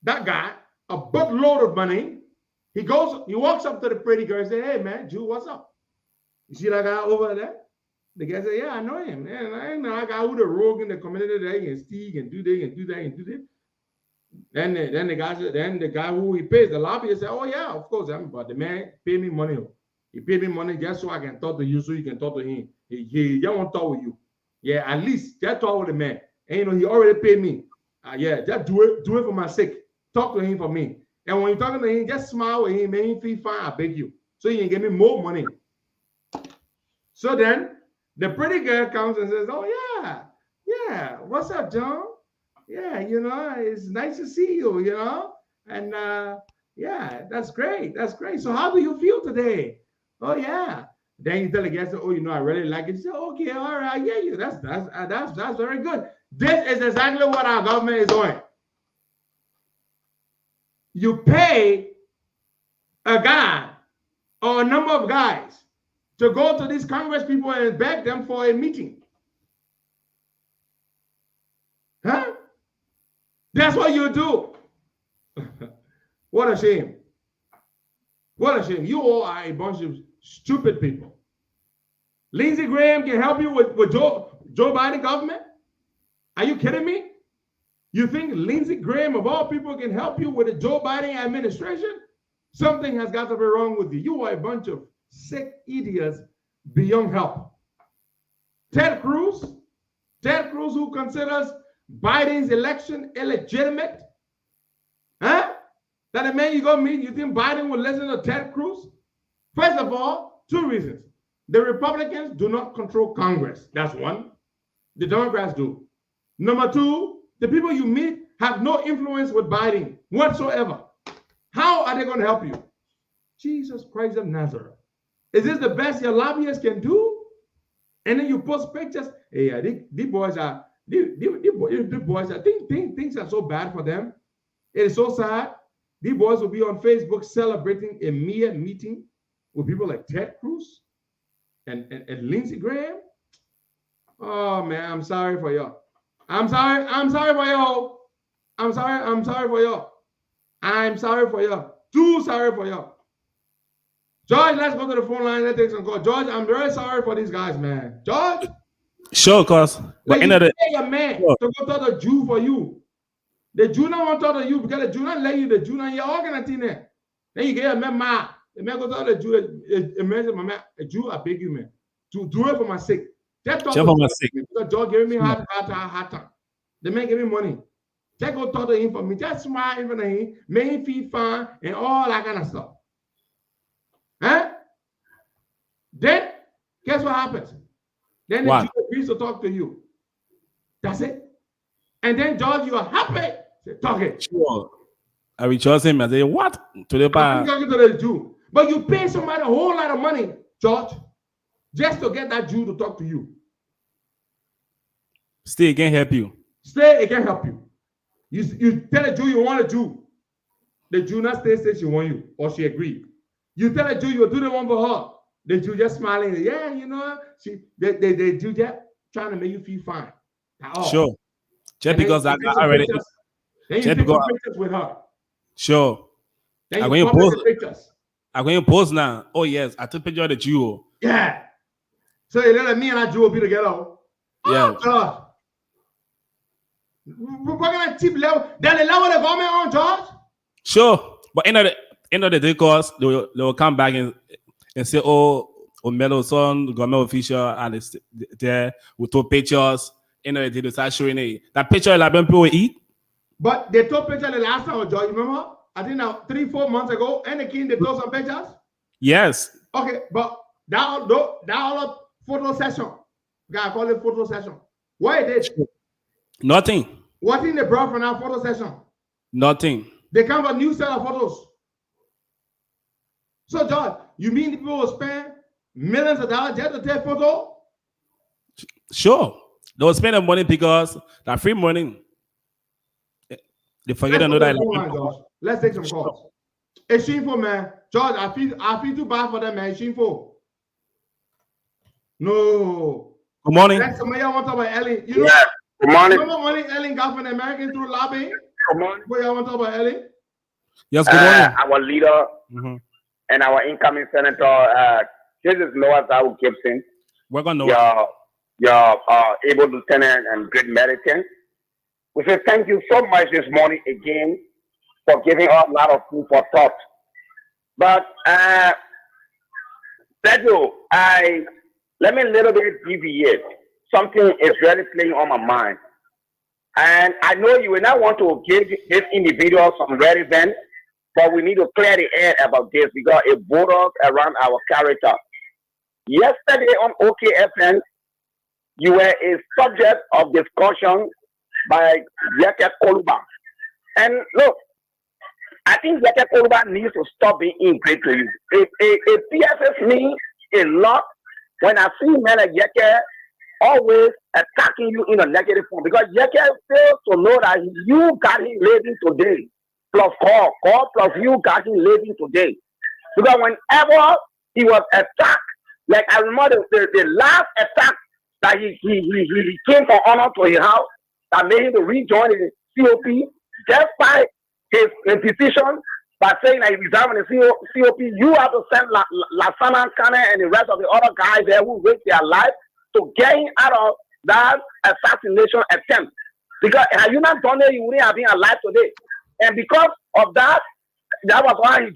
that guy a buttload of money. He walks up to the pretty girl and says, hey man, Jew, what's up? You see that guy over there? The guy said, yeah, I know him. Man, I know that guy who the rogue in the community that he can steal and do that and do that and do that. Then the guy who he pays, the lobbyist said, oh yeah, of course, but the man paid me money. He paid me money just so I can talk to you, so you can talk to him. He don't want to talk with you. Yeah, at least just talk with the man. And he already paid me. Yeah, just do it for my sake. Talk to him for me. And when you're talking to him, just smile with him, make him feel fine, I beg you. So you can give me more money. So then the pretty girl comes and says, oh yeah, what's up, John? Yeah, it's nice to see you, and Yeah, that's great. That's great. So how do you feel today? Oh yeah. Then you tell the guest, oh, I really like it. You say, okay, all right, I hear you. That's very good. This is exactly what our government is doing. You pay a guy or a number of guys to go to these Congress people and beg them for a meeting. Huh? That's what you do. What a shame. What a shame. You all are a bunch of stupid people. Lindsey Graham can help you with Joe Biden government? Are you kidding me? You think Lindsey Graham, of all people, can help you with the Joe Biden administration? Something has got to be wrong with you. You are a bunch of sick idiots beyond help. Ted Cruz who considers Biden's election illegitimate? Huh? That the man you go meet, you think Biden will listen to Ted Cruz? First of all, 2 reasons. The Republicans do not control Congress. That's one. The Democrats do. Number 2, the people you meet have no influence with Biden whatsoever. How are they going to help you? Jesus Christ of Nazareth. Is this the best your lobbyists can do? And then you post pictures. Hey, these boys are, I think things are so bad for them. It is so sad. These boys will be on Facebook celebrating a mere meeting with people like Ted Cruz and Lindsey Graham. Oh man, I'm sorry for y'all. I'm sorry for y'all. I'm sorry for y'all. I'm sorry for y'all. Too sorry for y'all. George, let's go to the phone line. Let's take some calls. George, I'm very sorry for these guys, man. George? Sure, cause like you pay a man to go talk to Jew for you. The Jew don't want to talk to you because the Jew don't let you. The Jew don't organizing there. Then you get a man mad. The man go talk to the Jew. A man say, my man, a Jew, I beg you, man, to do it for my sake. Just talk for my sake. Because George gave me hard time. The man gave me money. Just go talk to him for me. Just smile in front of him, make him feel fine, and all that kind of stuff. Huh? Then, guess what happens? Then the Jew agrees to talk to you. That's it. And then, George, you are happy. Say, talk it. Sure. I rejoice him and say, what? To the I'm talking to the Jew. But you pay somebody a whole lot of money, George, just to get that Jew to talk to you. Still, it can't help you. It can't help you. You tell a Jew you want a Jew. The Jew not says she want you, or she agreed. You tell a Jew you'll do the one for her. The Jew just smiling. Yeah, they do that, trying to make you feel fine. Oh. Sure. Just because I already. Then you take pictures with her. Sure. Then I'm going to post pictures. I'm going to post now. Oh yes, I took a picture of the Jew. Yeah. So you know that me and that Jew will be together. Yeah. God. We're working at cheap level. Then the level the government on, George. Sure, but end of the day, cause they will come back and say, oh, Melo son, government official, and it's there with 2 pictures. End of the day, they start showing it. That picture like people will eat. But they took picture the last time, George. Remember? I think now 3-4 months ago, and the king they took some pictures. Yes. Okay, but that all photo session. Guy call it photo session. What it did? Nothing. What in they brought from our photo session? Nothing. They come with a new set of photos. So, George, you mean people will spend millions of dollars just to take photo? Sure. They will spend the money because that free money. They forget to know that. Let's take some calls. It's shameful, man. George, I feel too bad for them, man. It's shameful. No. Good morning. Next, somebody want to talk about Ellen. You know, yeah. Good morning. You know what money Ellen got from the Americans through lobbying? Good morning. What y'all want to talk about Ellen? Yes, good morning. Our leader and our incoming senator, this is Noah Zau Gibson. We're going to know. Your able lieutenant and great American. We say thank you so much this morning again for giving us a lot of food for thought. But Pedro, let me a little bit deviate. Something is really playing on my mind. And I know you will not want to give this individual some relevance, but we need to clear the air about this because it borders around our character. Yesterday on OKFN, you were a subject of discussion by Yeke Koluba. And look, I think Yeke Koruba needs to stop being ingrate to you. A PSS means a lot when I see men like Yeke always attacking you in a negative form, because Yeke fails to know that you got him lazy today, plus call plus you got him lazy today. Because whenever he was attacked, like I remember the last attack that he came for honor to his house that made him to rejoin the COP, despite his petition by saying that he resigned from the COP, you have to send Lasana Kane and the rest of the other guys there who risked their life to get him out of that assassination attempt. Because had you not done it, you wouldn't have been alive today. And because of that, that was why he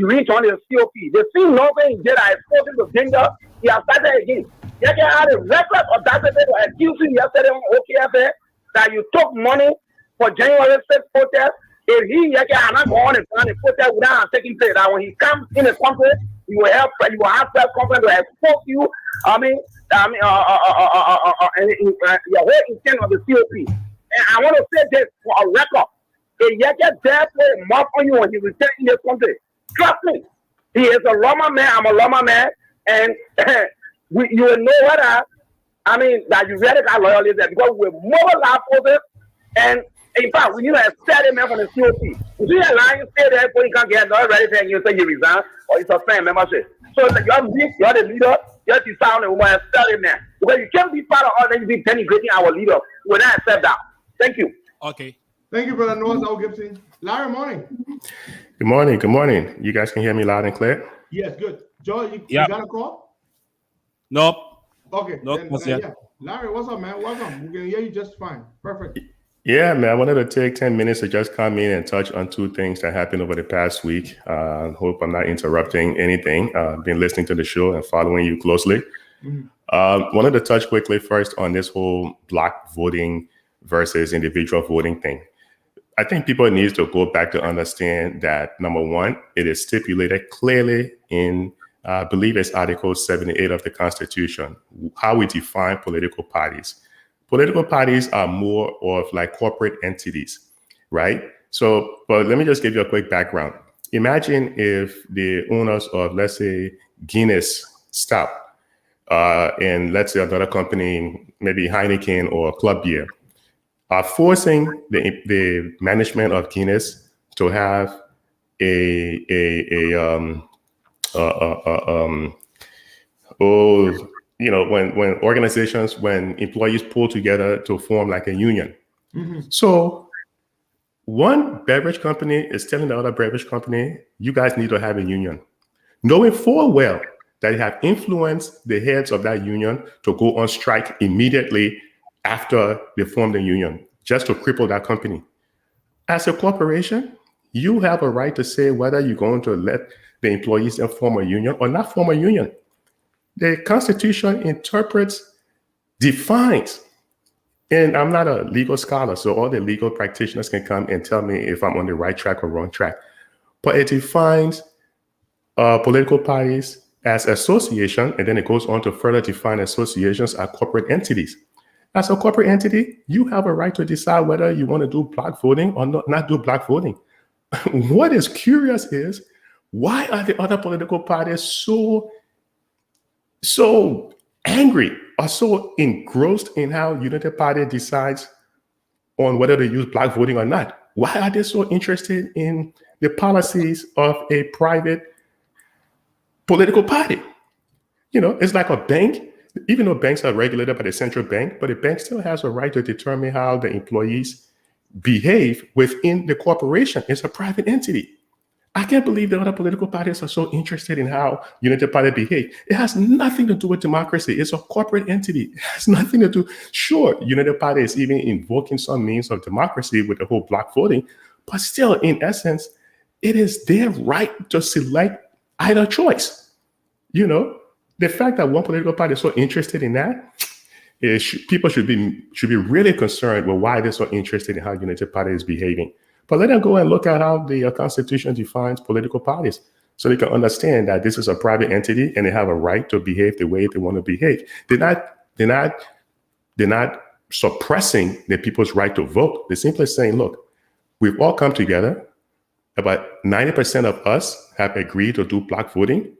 rejoined the COP. They see nothing he did that exposed him to danger. He has started again. Yeke had a record of that to accuse you yesterday on OKFA that you took money for January 6th protest. If he Yeke had not gone and done the protest without taking place, that when he comes in the country, he will have press conference to expose you. Your whole intent of the COP. And I want to say this for a record. If Yeke dare play a mark on you when he returns in this country, trust me, he is a Roma man, I'm a Roma man, and you will know whether, that you really got loyalty there, because we're mobilized for this, and in fact, we need a steady man from the COP. If you allow you stay there before you can get another ready thing, you say you resign, or it's a fan membership. So you're the leader, you're the sound and we're a steady man. Because you can't be part of us and you be denigrating our leader. We will not accept that. Thank you. Okay. Thank you, Brother Noah Al Gibson. Larry, morning. Good morning. You guys can hear me loud and clear? Yes, good. Joe, you got a call? Nope. Okay. Nope. Yeah. Larry, what's up, man? Welcome. We can hear you just fine. Perfect. Yeah, man. I wanted to take 10 minutes to just come in and touch on two things that happened over the past week. Hope I'm not interrupting anything. Been listening to the show and following you closely. Wanted to touch quickly first on this whole block voting versus individual voting thing. I think people need to go back to understand that, number one, it is stipulated clearly in, I believe it's Article 78 of the Constitution, how we define political parties. Political parties are more of like corporate entities, right? So, but let me just give you a quick background. Imagine if the owners of, let's say, Guinness Stout, and let's say another company, maybe Heineken or Club Beer, are forcing the management of Guinness to have when organizations, when employees pull together to form like a union. So one beverage company is telling the other beverage company, you guys need to have a union, knowing full well that they have influenced the heads of that union to go on strike immediately after they form the union, just to cripple that company. As a corporation, you have a right to say whether you're going to let the employees form a union or not form a union. The Constitution defines, and I'm not a legal scholar, so all the legal practitioners can come and tell me if I'm on the right track or wrong track, but it defines political parties as association, and then it goes on to further define associations as corporate entities. As a corporate entity, you have a right to decide whether you want to do block voting or not do block voting. What is curious is, why are the other political parties so angry or so engrossed in how United Party decides on whether to use block voting or not? Why are they so interested in the policies of a private political party? It's like a bank. Even though banks are regulated by the central bank, but the bank still has a right to determine how the employees behave within the corporation. It's a private entity. I can't believe that other political parties are so interested in how United Party behave. It has nothing to do with democracy. It's a corporate entity. It has nothing to do. Sure, United Party is even invoking some means of democracy with the whole block voting, but still, in essence, it is their right to select either choice. The fact that one political party is so interested in that, people should be really concerned with why they're so interested in how United Party is behaving. But let them go and look at how the Constitution defines political parties, so they can understand that this is a private entity and they have a right to behave the way they want to behave. They're not suppressing the people's right to vote. They're simply saying, look, we've all come together about 90% of us have agreed to do block voting.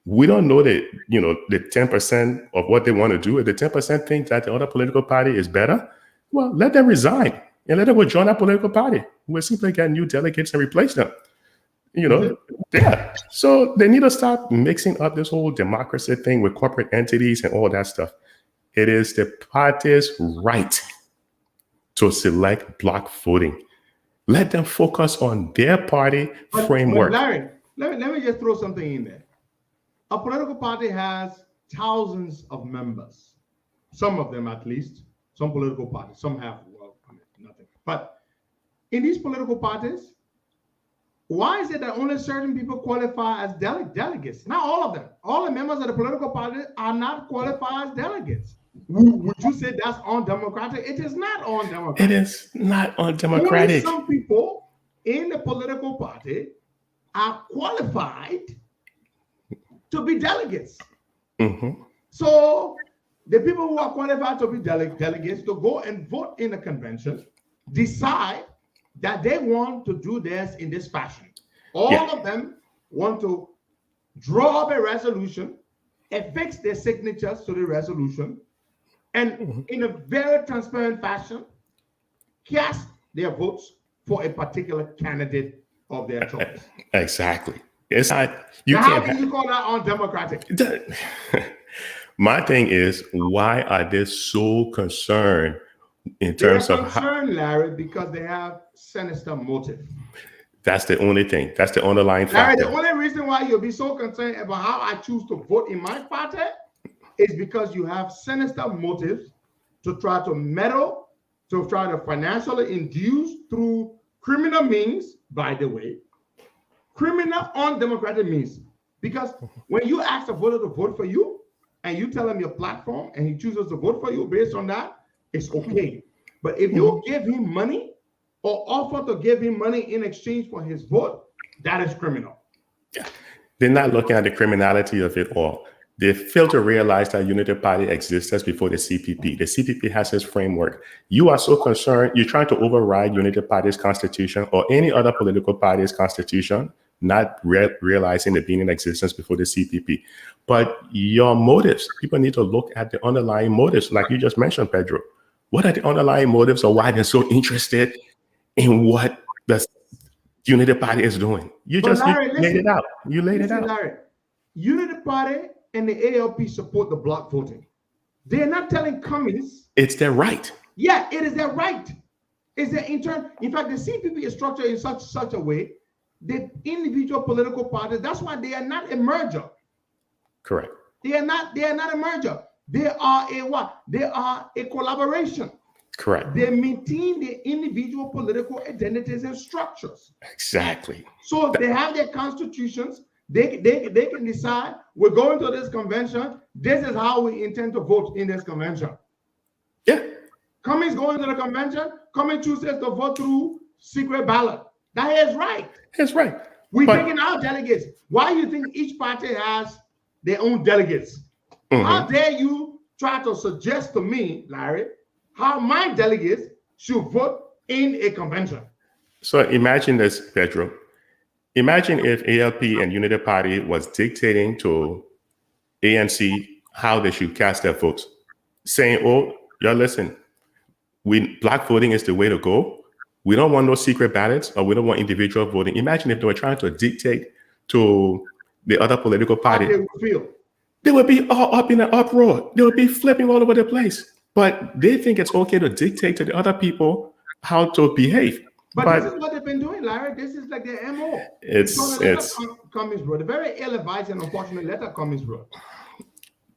We don't know that, the 10% of what they want to do. If the 10% think that the other political party is better, well, let them resign and let them go join that political party. We'll simply get new delegates and replace them. Yeah. So they need to stop mixing up this whole democracy thing with corporate entities and all that stuff. It is the party's right to select block voting. Let them focus on their party framework. But Larry, let me just throw something in there. A political party has thousands of members. Some of them, at least. Some political parties. Some have, nothing. But in these political parties, why is it that only certain people qualify as delegates? Not all of them. All the members of the political party are not qualified as delegates. Would you say that's undemocratic? It is not undemocratic. It is not undemocratic. Only some people in the political party are qualified to be delegates. Mm-hmm. So the people who are qualified to be delegates to go and vote in the convention decide that they want to do this in this fashion. All of them want to draw up a resolution, affix their signatures to the resolution, and in a very transparent fashion, cast their votes for a particular candidate of their choice. Exactly. It's not. How can you call that undemocratic? My thing is, why are they so concerned in terms of Larry, because they have sinister motive. That's the only thing. That's the underlying factor. Larry, the only reason why you'll be so concerned about how I choose to vote in my party is because you have sinister motives to try to meddle, to try to financially induce through criminal means, by the way, criminal undemocratic means. Because when you ask a voter to vote for you and you tell him your platform and he chooses to vote for you based on that, it's okay. But if you give him money or offer to give him money in exchange for his vote, that is criminal. Yeah. They're not looking at the criminality of it all. They fail to realize that Unity Party exists before the CPP. The CPP has its framework. You are so concerned, you're trying to override Unity Party's constitution or any other political party's constitution, not realizing it being in existence before the CPP. But your motives, people need to look at the underlying motives, like you just mentioned, Pedro. What are the underlying motives or why they're so interested in what the Unity Party is doing? You laid it out. You laid it out. Larry, Unity Party and the ALP support the block voting. They're not telling communists. It's their right. Yeah, it is their right. It's their in fact, the CPP is structured in such a way that individual political parties, that's why they are not a merger. Correct. They are not a merger. They are a what? They are a collaboration. Correct. They maintain their individual political identities and structures. Exactly. So they have their constitutions. They can decide, we're going to this convention. This is how we intend to vote in this convention. Yeah. Cummings going to the convention. Cummings chooses to vote through secret ballot. That is right. That's right. We're taking our delegates. Why do you think each party has their own delegates? Mm-hmm. How dare you try to suggest to me, Larry, how my delegates should vote in a convention? So imagine this, Pedro. Imagine if ALP and Unity Party was dictating to ANC how they should cast their votes, saying, oh, y'all listen, block voting is the way to go. We don't want no secret ballots or we don't want individual voting. Imagine if they were trying to dictate to the other political party. How they would feel. They would be all up in an uproar. They would be flipping all over the place. But they think it's okay to dictate to the other people how to behave. But this is what they've been doing, Larry. This is like their MO. It's Cummings wrote, a very ill-advised and unfortunate letter Cummings wrote.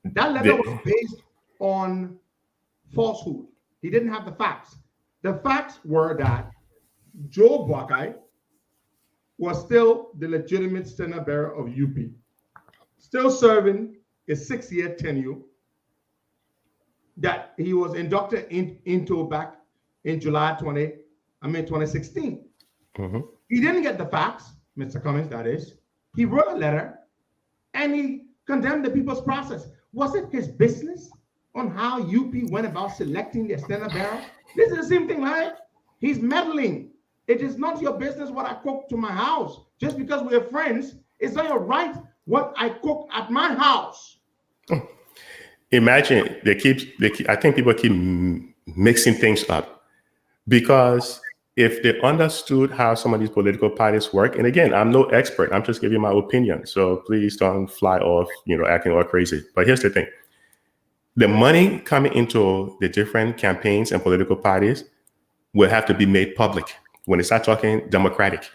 That letter was based on falsehood. He didn't have the facts. The facts were that Joe Buckeye was still the legitimate Senate bearer of UP, still serving a 6-year tenure that he was inducted into back in July 2016. Mm-hmm. He didn't get the facts, Mr. Cummings, that is. He wrote a letter and he condemned the people's process. Was it his business on how UP went about selecting their Senate bearer? This is the same thing, right? He's meddling It is not your business what I cook to my house. Just because we're friends, it's not your right what I cook at my house. Imagine I think people keep mixing things up, because if they understood how some of these political parties work, and again, I'm no expert, I'm just giving my opinion, so please don't fly off, acting all crazy. But here's the thing. The money coming into the different campaigns and political parties will have to be made public. When they start talking democratic,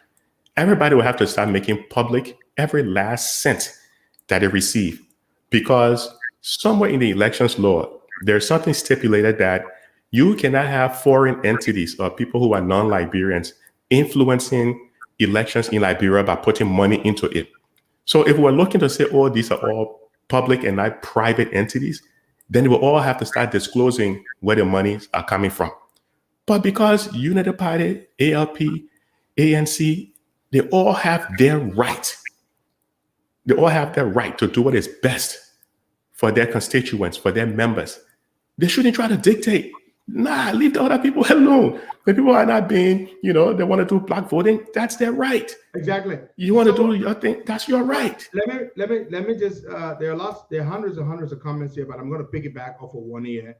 everybody will have to start making public every last cent that they receive, because somewhere in the elections law, there's something stipulated that you cannot have foreign entities or people who are non-Liberians influencing elections in Liberia by putting money into it. So if we're looking to say, oh, these are all public and not private entities, then we'll all have to start disclosing where the monies are coming from. But because United Party, ALP, ANC, they all have their right. They all have their right to do what is best for their constituents, for their members. They shouldn't try to dictate. Nah, leave the other people alone. The people are not being, they want to do black voting. That's their right. Exactly. You want to do your thing. That's your right. Let me just. There are hundreds and hundreds of comments here, but I'm going to piggyback off of one here.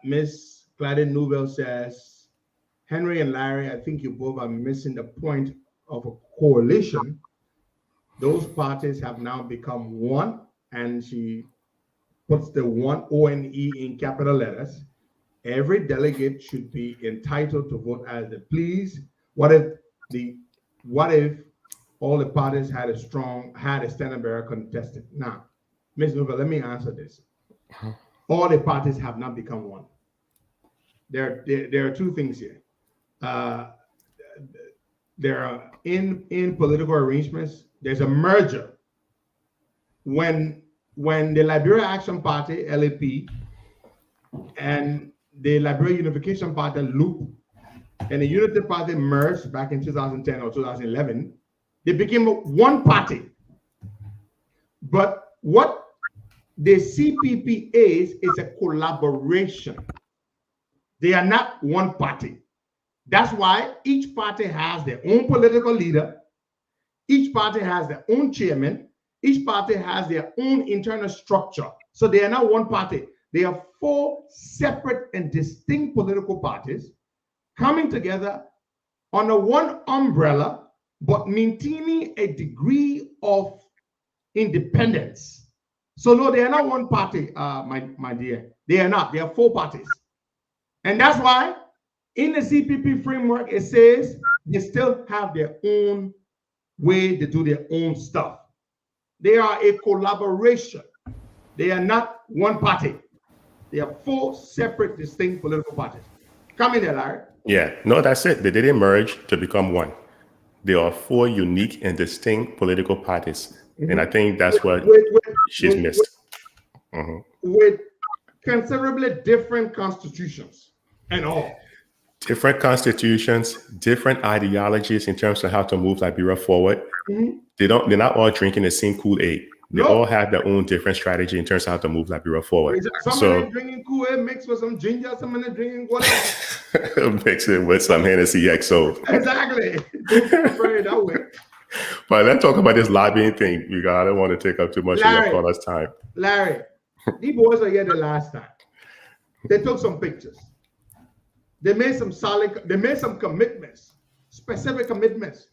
Miss Gladys Newell says, Henry and Larry, I think you both are missing the point of a coalition. Those parties have now become one, and she puts the one ONE in capital letters. Every delegate should be entitled to vote as they please. What if all the parties had a standing bearer contested? Now, Ms. Newell, let me answer this. All the parties have not become one. There are two things here. There are in political arrangements, there's a merger. When the Liberia Action Party, LAP, and the Liberia Unification Party, LUP, and the Unity Party merged back in 2010 or 2011, they became one party. But what the CPP is a collaboration. They are not one party. That's why each party has their own political leader. Each party has their own chairman. Each party has their own internal structure. So they are not one party. They are four separate and distinct political parties coming together under one umbrella, but maintaining a degree of independence. So no, they are not one party, my dear. They are not. They are four parties. And that's why in the CPP framework, it says they still have their own way to do their own stuff. They are a collaboration. They are not one party. They are four separate, distinct political parties. Come in there, Larry. Yeah, no, that's it. They didn't merge to become one. There are four unique and distinct political parties. Mm-hmm. And I think that's what she's missed. With considerably different constitutions and all. Different constitutions, different ideologies in terms of how to move Liberia forward. Mm-hmm. They're not all drinking the same Kool-Aid. They all have their own different strategy in terms of how to move Liberia forward. Some are drinking Kool-Aid mixed with some ginger, some are drinking whatever. Mix it with some Hennessy XO. Exactly. That way. But let's talk about this lobbying thing. I don't want to take up too much of your callers' time. Larry, these boys are here the last time. They took some pictures. They made some commitments, specific commitments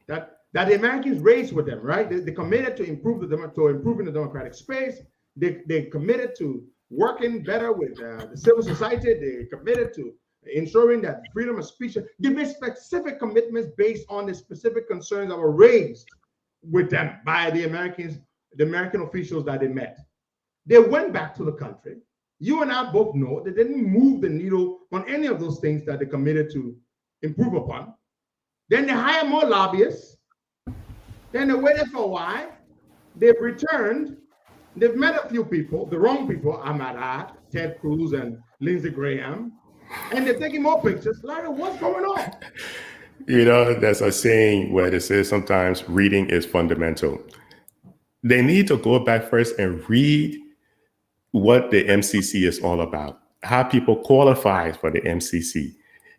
that the Americans raised with them, right? They committed to improving the democratic space. They committed to working better with the civil society. They committed to ensuring that freedom of speech. They made specific commitments based on the specific concerns that were raised with them by the Americans, the American officials that they met. They went back to the country. You and I both know they didn't move the needle on any of those things that they committed to improve upon. Then they hired more lobbyists. Then they waited for a while. They've returned. They've met a few people, the wrong people, I might add, Ted Cruz and Lindsey Graham. And they're taking more pictures. Larry, what's going on? There's a saying where they say sometimes reading is fundamental. They need to go back first and read what the MCC is all about, how people qualify for the MCC.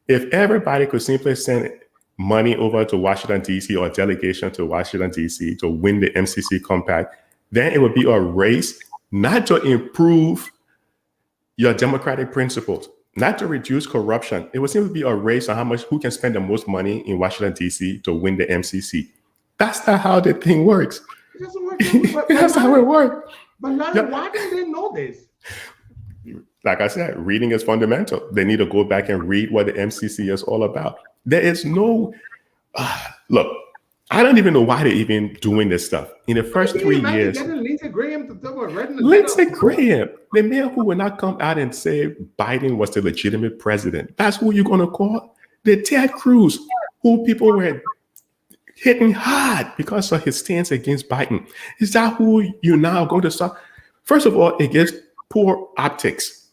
If everybody could simply send money over to Washington, D.C. or delegation to Washington, D.C. to win the MCC compact, then it would be a race not to improve your democratic principles, not to reduce corruption. It would seem to be a race on who can spend the most money in Washington, D.C. to win the MCC. That's not how the thing works. It doesn't work. That's how it works. But Larry, why didn't they know this? Like I said, reading is fundamental. They need to go back and read what the MCC is all about. There is no, look, I don't even know why they're even doing this stuff. In the first 3 years, Lindsey Graham to talk about Lindsey Graham, the man who will not come out and say Biden was the legitimate president. That's who you're going to call the Ted Cruz, who people were hitting hard because of his stance against Biden. Is that who you're now going to start? First of all, it gives poor optics.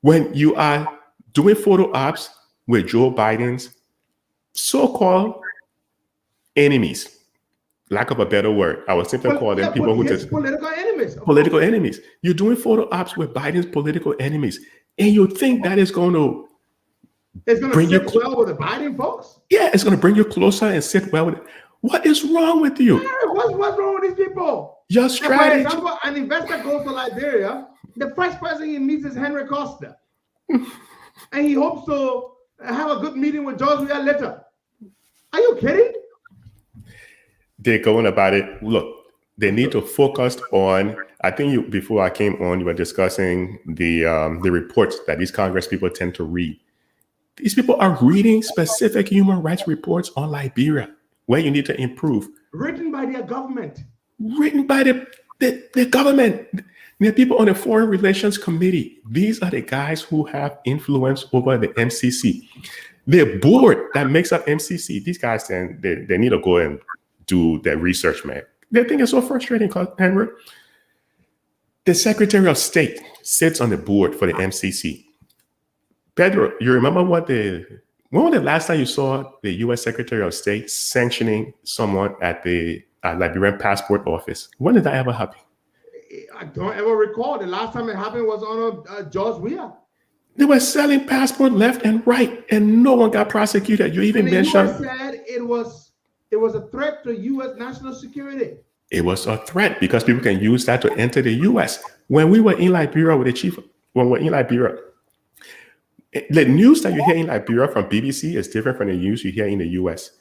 When you are doing photo ops with Joe Biden's so-called enemies, lack of a better word, I would simply call them people who just political enemies. Political enemies. You're doing photo ops with Biden's political enemies, and you think that is going to bring you well with the Biden folks? Yeah, it's going to bring you closer and sit well with it. What is wrong with you? What's wrong with these people? Your strategy. For example, an investor goes to Liberia. The first person he meets is Henry Costa, and he hopes to have a good meeting with George Weah later. Are you kidding? They're going about it. Look, they need to focus on. I think before I came on, you were discussing the reports that these Congress people tend to read. These people are reading specific human rights reports on Liberia, where you need to improve. Written by their government. Written by the government. The people on the Foreign Relations Committee. These are the guys who have influence over the MCC. The board that makes up MCC, these guys, then they need to go and do their research, man. They think it's so frustrating, Henry. The Secretary of State sits on the board for the MCC. Pedro, you remember when was the last time you saw the U.S. Secretary of State sanctioning someone at the Liberian passport office? When did that ever happen? I don't ever recall. The last time it happened was on George Weah. They were selling passport left and right, and no one got prosecuted. You even mentioned the US said it was a threat to U.S. national security. It was a threat because people can use that to enter the U.S. When we were in Liberia with the chief, when we're in Liberia, the news that you hear in Liberia from BBC is different from the news you hear in the U.S.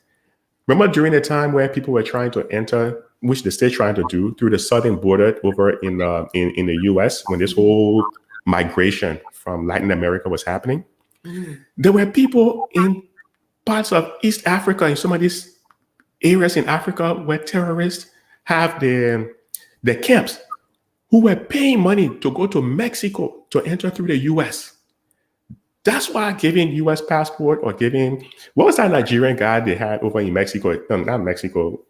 Remember during the time where people were trying to enter, which the state trying to do through the southern border over in the U.S. when this whole migration from Latin America was happening, there were people in parts of East Africa, in some of these areas in Africa where terrorists have their camps, who were paying money to go to Mexico to enter through the U.S. That's why giving U.S. passport or giving, what was that Nigerian guy they had over in Mexico? No, not Mexico.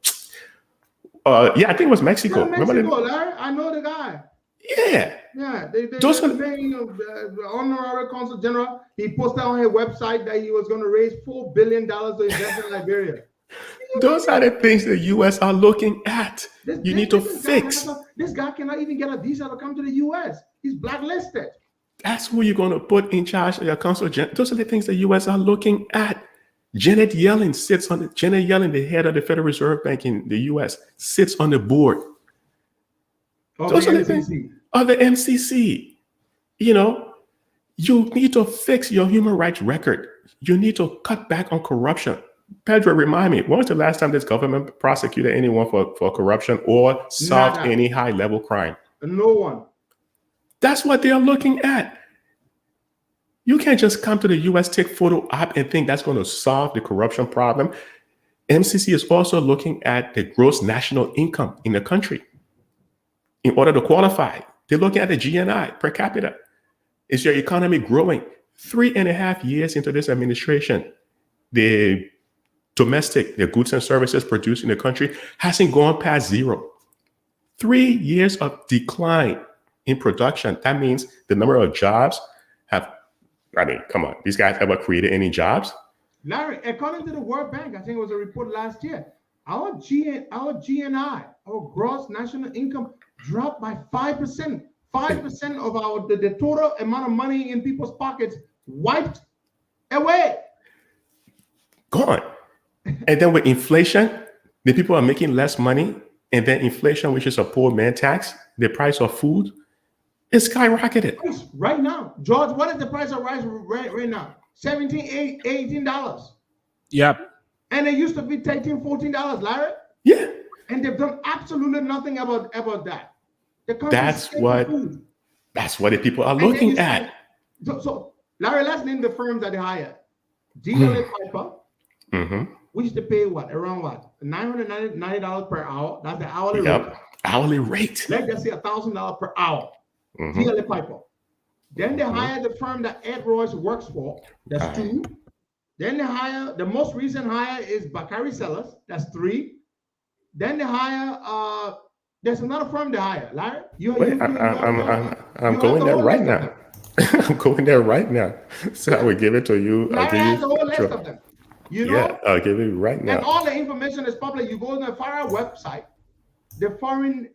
Yeah, I think it was Mexico. Yeah, Mexico, remember Larry? I know the guy. Yeah. Yeah, the honorary consul general, he posted on his website that he was going to raise $4 billion to invest in Liberia. Those are the things the U.S. are looking at. You need to fix. This guy cannot even get a visa to come to the U.S. He's blacklisted. That's who you're going to put in charge of your consul general. Those are the things the U.S. are looking at. Janet Yellen, the head of the Federal Reserve Bank in the U.S., sits on the board. Those are the things of the MCC. You know, you need to fix your human rights record. You need to cut back on corruption. Pedro, remind me, when was the last time this government prosecuted anyone for corruption or solved any high-level crime? No one. That's what they're looking at. You can't just come to the U.S., take photo op, and think that's going to solve the corruption problem. MCC is also looking at the gross national income in the country. In order to qualify, they're looking at the GNI per capita. Is your economy growing? 3.5 years into this administration, the goods and services produced in the country hasn't gone past zero. 3 years of decline in production. That means the number of jobs come on, these guys ever created any jobs? Larry, according to the World Bank, I think it was a report last year, our GNI, our gross national income dropped by 5%. 5% of the total amount of money in people's pockets wiped away. Gone. And then with inflation, the people are making less money. And then inflation, which is a poor man tax, the price of food is skyrocketed. Right now, George, what is the price of rice right now? $17, $18. Yep. And it used to be $13, $14, Larry. Yeah. And they've done absolutely nothing about that. That's what the people are looking at. So Larry, let's name the firms that they hired. DLA Piper, we used to pay around $990 per hour. That's the hourly rate. Hourly rate. Let's just say $1,000 per hour. DLA Piper. Then they hired the firm that Ed Royce works for. That's 2. Then they hire, the most recent hire is Bakari Sellers. That's 3. Then they hire, there's another firm they hire. Larry? I'm going there right now. I'm going there right now. So I will give it to you. Larry has a whole list of them. You know? Yeah, I'll give it right now. And all the information is public. You go to the FARA website, the foreign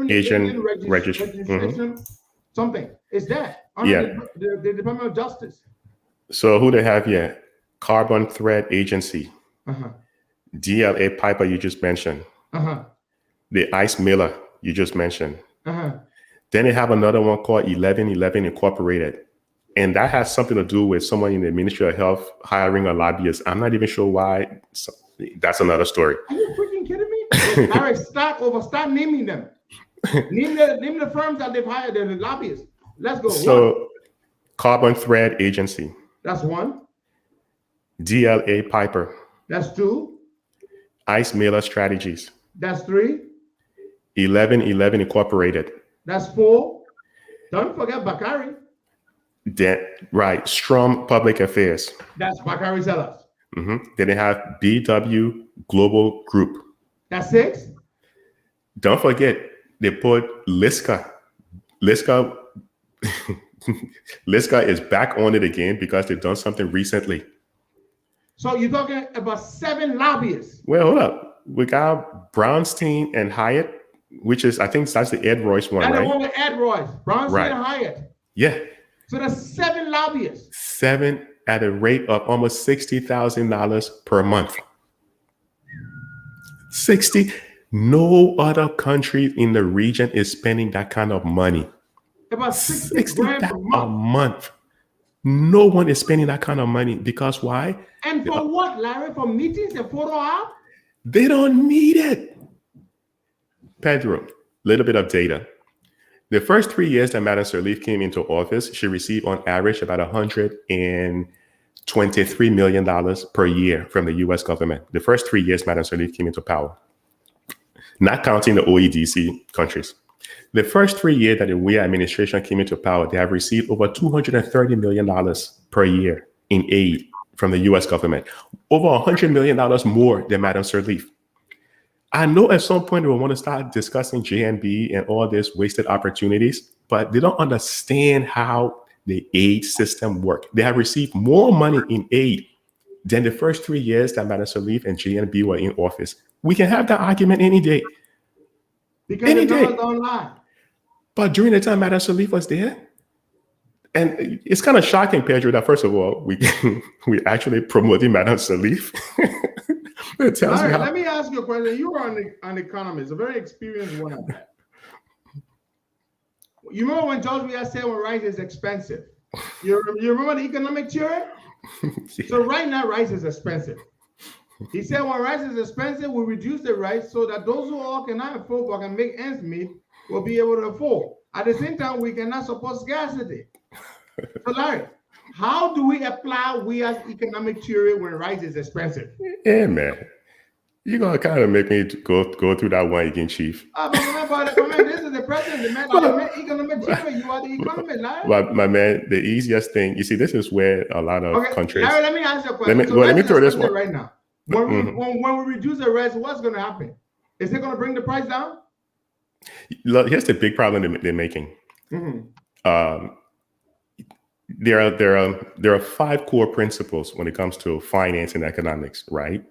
agent registration, something is there under the Department of Justice. So who they have here? Carbon Threat Agency, DLA Piper you just mentioned, the Ice Miller you just mentioned. Then they have another one called 1111 Incorporated. And that has something to do with someone in the Ministry of Health hiring a lobbyist. I'm not even sure why. So that's another story. Are you freaking kidding me? All right, start naming them. Name the firms that they've hired, the lobbyists. Let's go. So, Carbon Threat Agency. That's 1. DLA Piper. That's 2. Ice Miller Strategies. That's 3. 1111 Incorporated. That's 4. Don't forget Bakari. Right. Strom Public Affairs. That's Bakari Sellers. Then they have BW Global Group. That's 6. Don't forget, they put Liska. Liska is back on it again because they've done something recently. So you're talking about 7 lobbyists. Well, hold up. We got Brownstein and Hyatt, which is, I think that's the Ed Royce one, and right? the one with Ed Royce, Brownstein and Hyatt. Yeah. So there's 7 lobbyists. 7 at a rate of almost $60,000 per month. 60. No other country in the region is spending that kind of money. About 60 grand per month. A month. No one is spending that kind of money because why? And for what, Larry? For meetings and photo op? They don't need it. Pedro, little bit of data. The first 3 years that Madam Sirleaf came into office, she received on average about $123 million per year from the US government. The first 3 years Madam Sirleaf came into power, not counting the OEDC countries. The first 3 years that the WEA administration came into power, they have received over $230 million per year in aid from the US government, over $100 million more than Madam Sirleaf. I know at some point we want to start discussing JNB and all these wasted opportunities, but they don't understand how the aid system works. They have received more money in aid than the first 3 years that Madam Sirleaf and JNB were in office. We can have that argument any day. Because any the day. numbers don't lie. But during the time Madam Sirleaf was there, and it's kind of shocking, Pedro, that first of all, we actually promoted Madam Sirleaf. Let me ask you a question. You are an economist, a very experienced one at that. You remember when George Weah said when rice is expensive? You remember the economic theory? Yeah. So right now, rice is expensive. He said when rice is expensive, we reduce the rice so that those who all cannot afford or can make ends meet will be able to afford. At the same time, we cannot support scarcity. So Larry, how do we apply Weah's economic theory when rice is expensive? Yeah, man. You're going to kind of make me go through that one again, Chief. But this is the president, the man the economic theory. You are the economist, Larry. But my man, the easiest thing, you see, this is where a lot of countries... Larry, let me ask you a question. Let me throw this one. Right now. When we reduce the rice, what's going to happen? Is it going to bring the price down? Look, here's the big problem they're making. There are 5 core principles when it comes to finance and economics, right?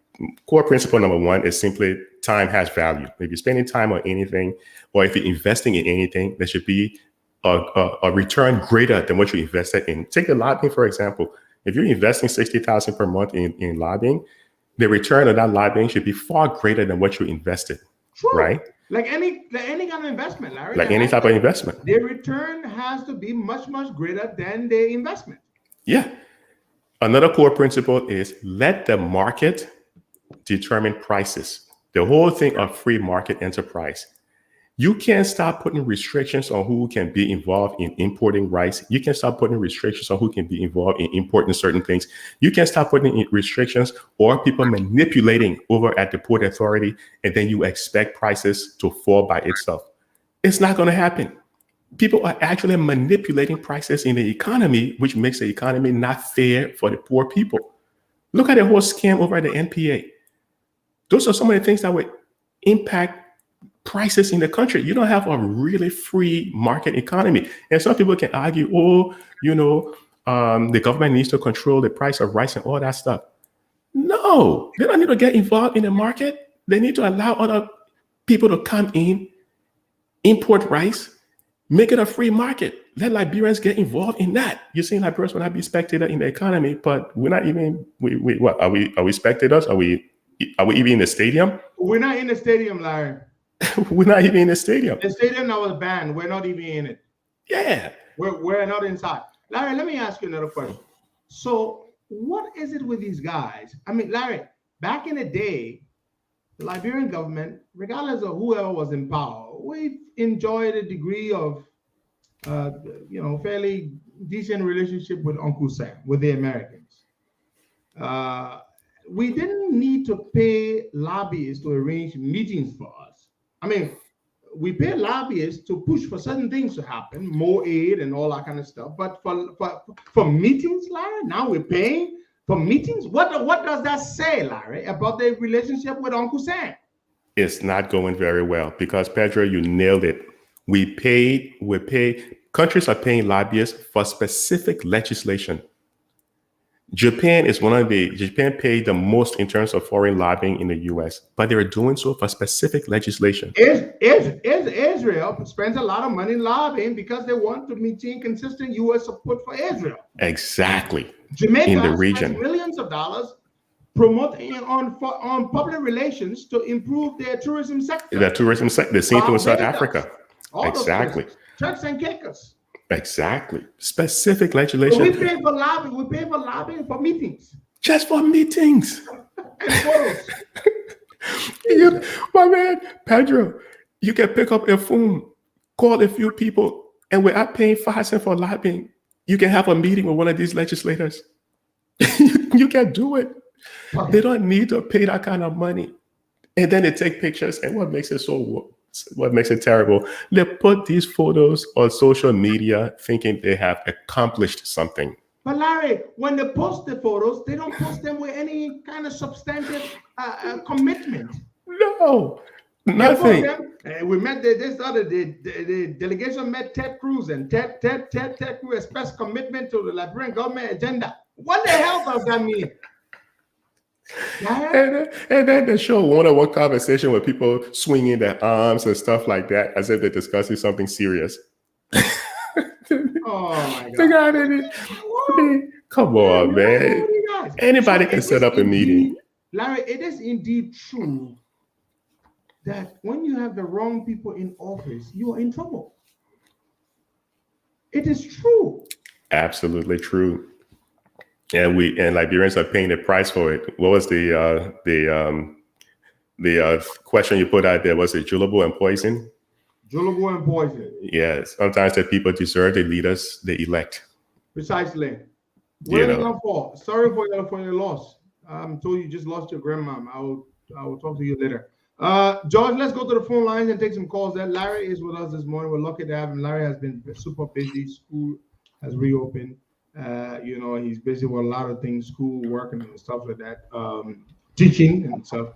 Core principle number 1 is simply time has value. If you're spending time on anything, or if you're investing in anything, there should be a return greater than what you invested in. Take the lobbying, for example. If you're investing $60,000 per month in lobbying, the return of that lobbying should be far greater than what you invested. True. Right? Like any kind of investment, Larry. Like any type of investment. The return has to be much, much greater than the investment. Yeah. Another core principle is let the market determine prices. The whole thing of free market enterprise. You can't stop putting restrictions on who can be involved in importing rice. You can stop putting restrictions on who can be involved in importing certain things. You can stop putting restrictions or people manipulating over at the Port Authority, and then you expect prices to fall by itself. It's not going to happen. People are actually manipulating prices in the economy, which makes the economy not fair for the poor people. Look at the whole scam over at the NPA. Those are some of the things that would impact prices in the country. You don't have a really free market economy. And some people can argue, the government needs to control the price of rice and all that stuff. No, they don't need to get involved in the market. They need to allow other people to come in, import rice, make it a free market. Let Liberians get involved in that. You're saying Liberians will not be spectators in the economy, but we're not even, what, are we spectators? Are we even in the stadium? We're not in the stadium, Larry. We're not even in the stadium. The stadium that was banned, we're not even in it. Yeah. We're not inside. Larry, let me ask you another question. So what is it with these guys? I mean, Larry, back in the day, the Liberian government, regardless of whoever was in power, we enjoyed a degree of, fairly decent relationship with Uncle Sam, with the Americans. We didn't need to pay lobbyists to arrange meetings for us. I mean, we pay lobbyists to push for certain things to happen, more aid and all that kind of stuff. But for meetings, Larry, now we're paying for meetings. What does that say, Larry, about the relationship with Uncle Sam? It's not going very well because, Pedro, you nailed it. Countries are paying lobbyists for specific legislation. Japan paid the most in terms of foreign lobbying in the US, but they're doing so for specific legislation. Israel spends a lot of money lobbying because they want to maintain consistent US support for Israel. Exactly. Jamaica in the region. spends millions of dollars promoting on public relations to improve their tourism sector. The tourism sector, the same thing with South Africa. Exactly. Turks and Caicos. Exactly. Specific legislation. So we pay for lobbying. We pay for lobbying for meetings. Just for meetings. And photos. My man, Pedro, you can pick up a phone, call a few people, and without paying 5 cents for lobbying, you can have a meeting with one of these legislators. You can do it. They don't need to pay that kind of money. And then they take pictures. And what makes it terrible? They put these photos on social media thinking they have accomplished something. But Larry, when they post the photos, they don't post them with any kind of substantive commitment. No, nothing. We met the delegation met Ted Cruz, and Ted Cruz expressed commitment to the Liberian government agenda. What the hell does that mean? And then they show one-on-one conversation with people swinging their arms and stuff like that, as if they're discussing something serious. Oh my God! Come on, man. Anybody can set up a meeting. Larry, it is indeed true that when you have the wrong people in office, you are in trouble. It is true. Absolutely true. And Liberians are paying the price for it. What was the question you put out there? Was it Julabo and poison? Julabo and poison. Yes. Sometimes the people deserve the leaders they elect. Precisely. What are you going for? Sorry for your loss. I'm told you just lost your grandmom. I will talk to you later. George, let's go to the phone lines and take some calls. There, Larry is with us this morning. We're lucky to have him. Larry has been super busy. School has reopened. He's busy with a lot of things, school, working and stuff like that, teaching and stuff.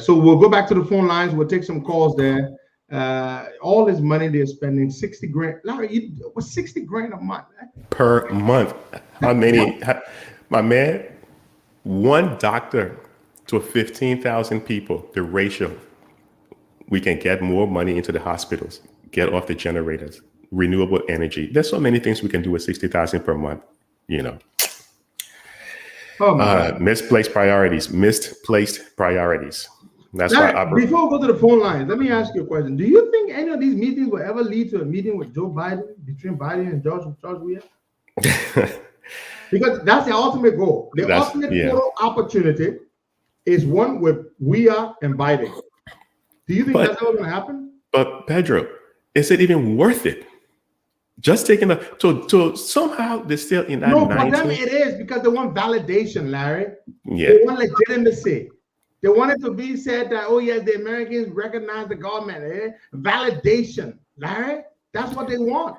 So we'll go back to the phone lines. We'll take some calls there. All this money they're spending, 60 grand. Larry, what's 60 grand a month? Per month. How many? My man, one doctor to 15,000 people, the ratio. We can get more money into the hospitals, get off the generators. Renewable energy. There's so many things we can do with 60,000 per month, Oh my God. Misplaced priorities. That's Larry, why before we go to the phone lines, let me ask you a question. Do you think any of these meetings will ever lead to a meeting with Joe Biden, between Biden and George Weah? Because that's the ultimate goal. The ultimate photo opportunity is one with Weah and Biden. Do you think that's ever going to happen? But Pedro, is it even worth it? Just taking to somehow they're still in that. No, for them it is, because they want validation, Larry. Yeah. They want legitimacy. They want it to be said that, oh yes, the Americans recognize the government. Validation, Larry. That's what they want.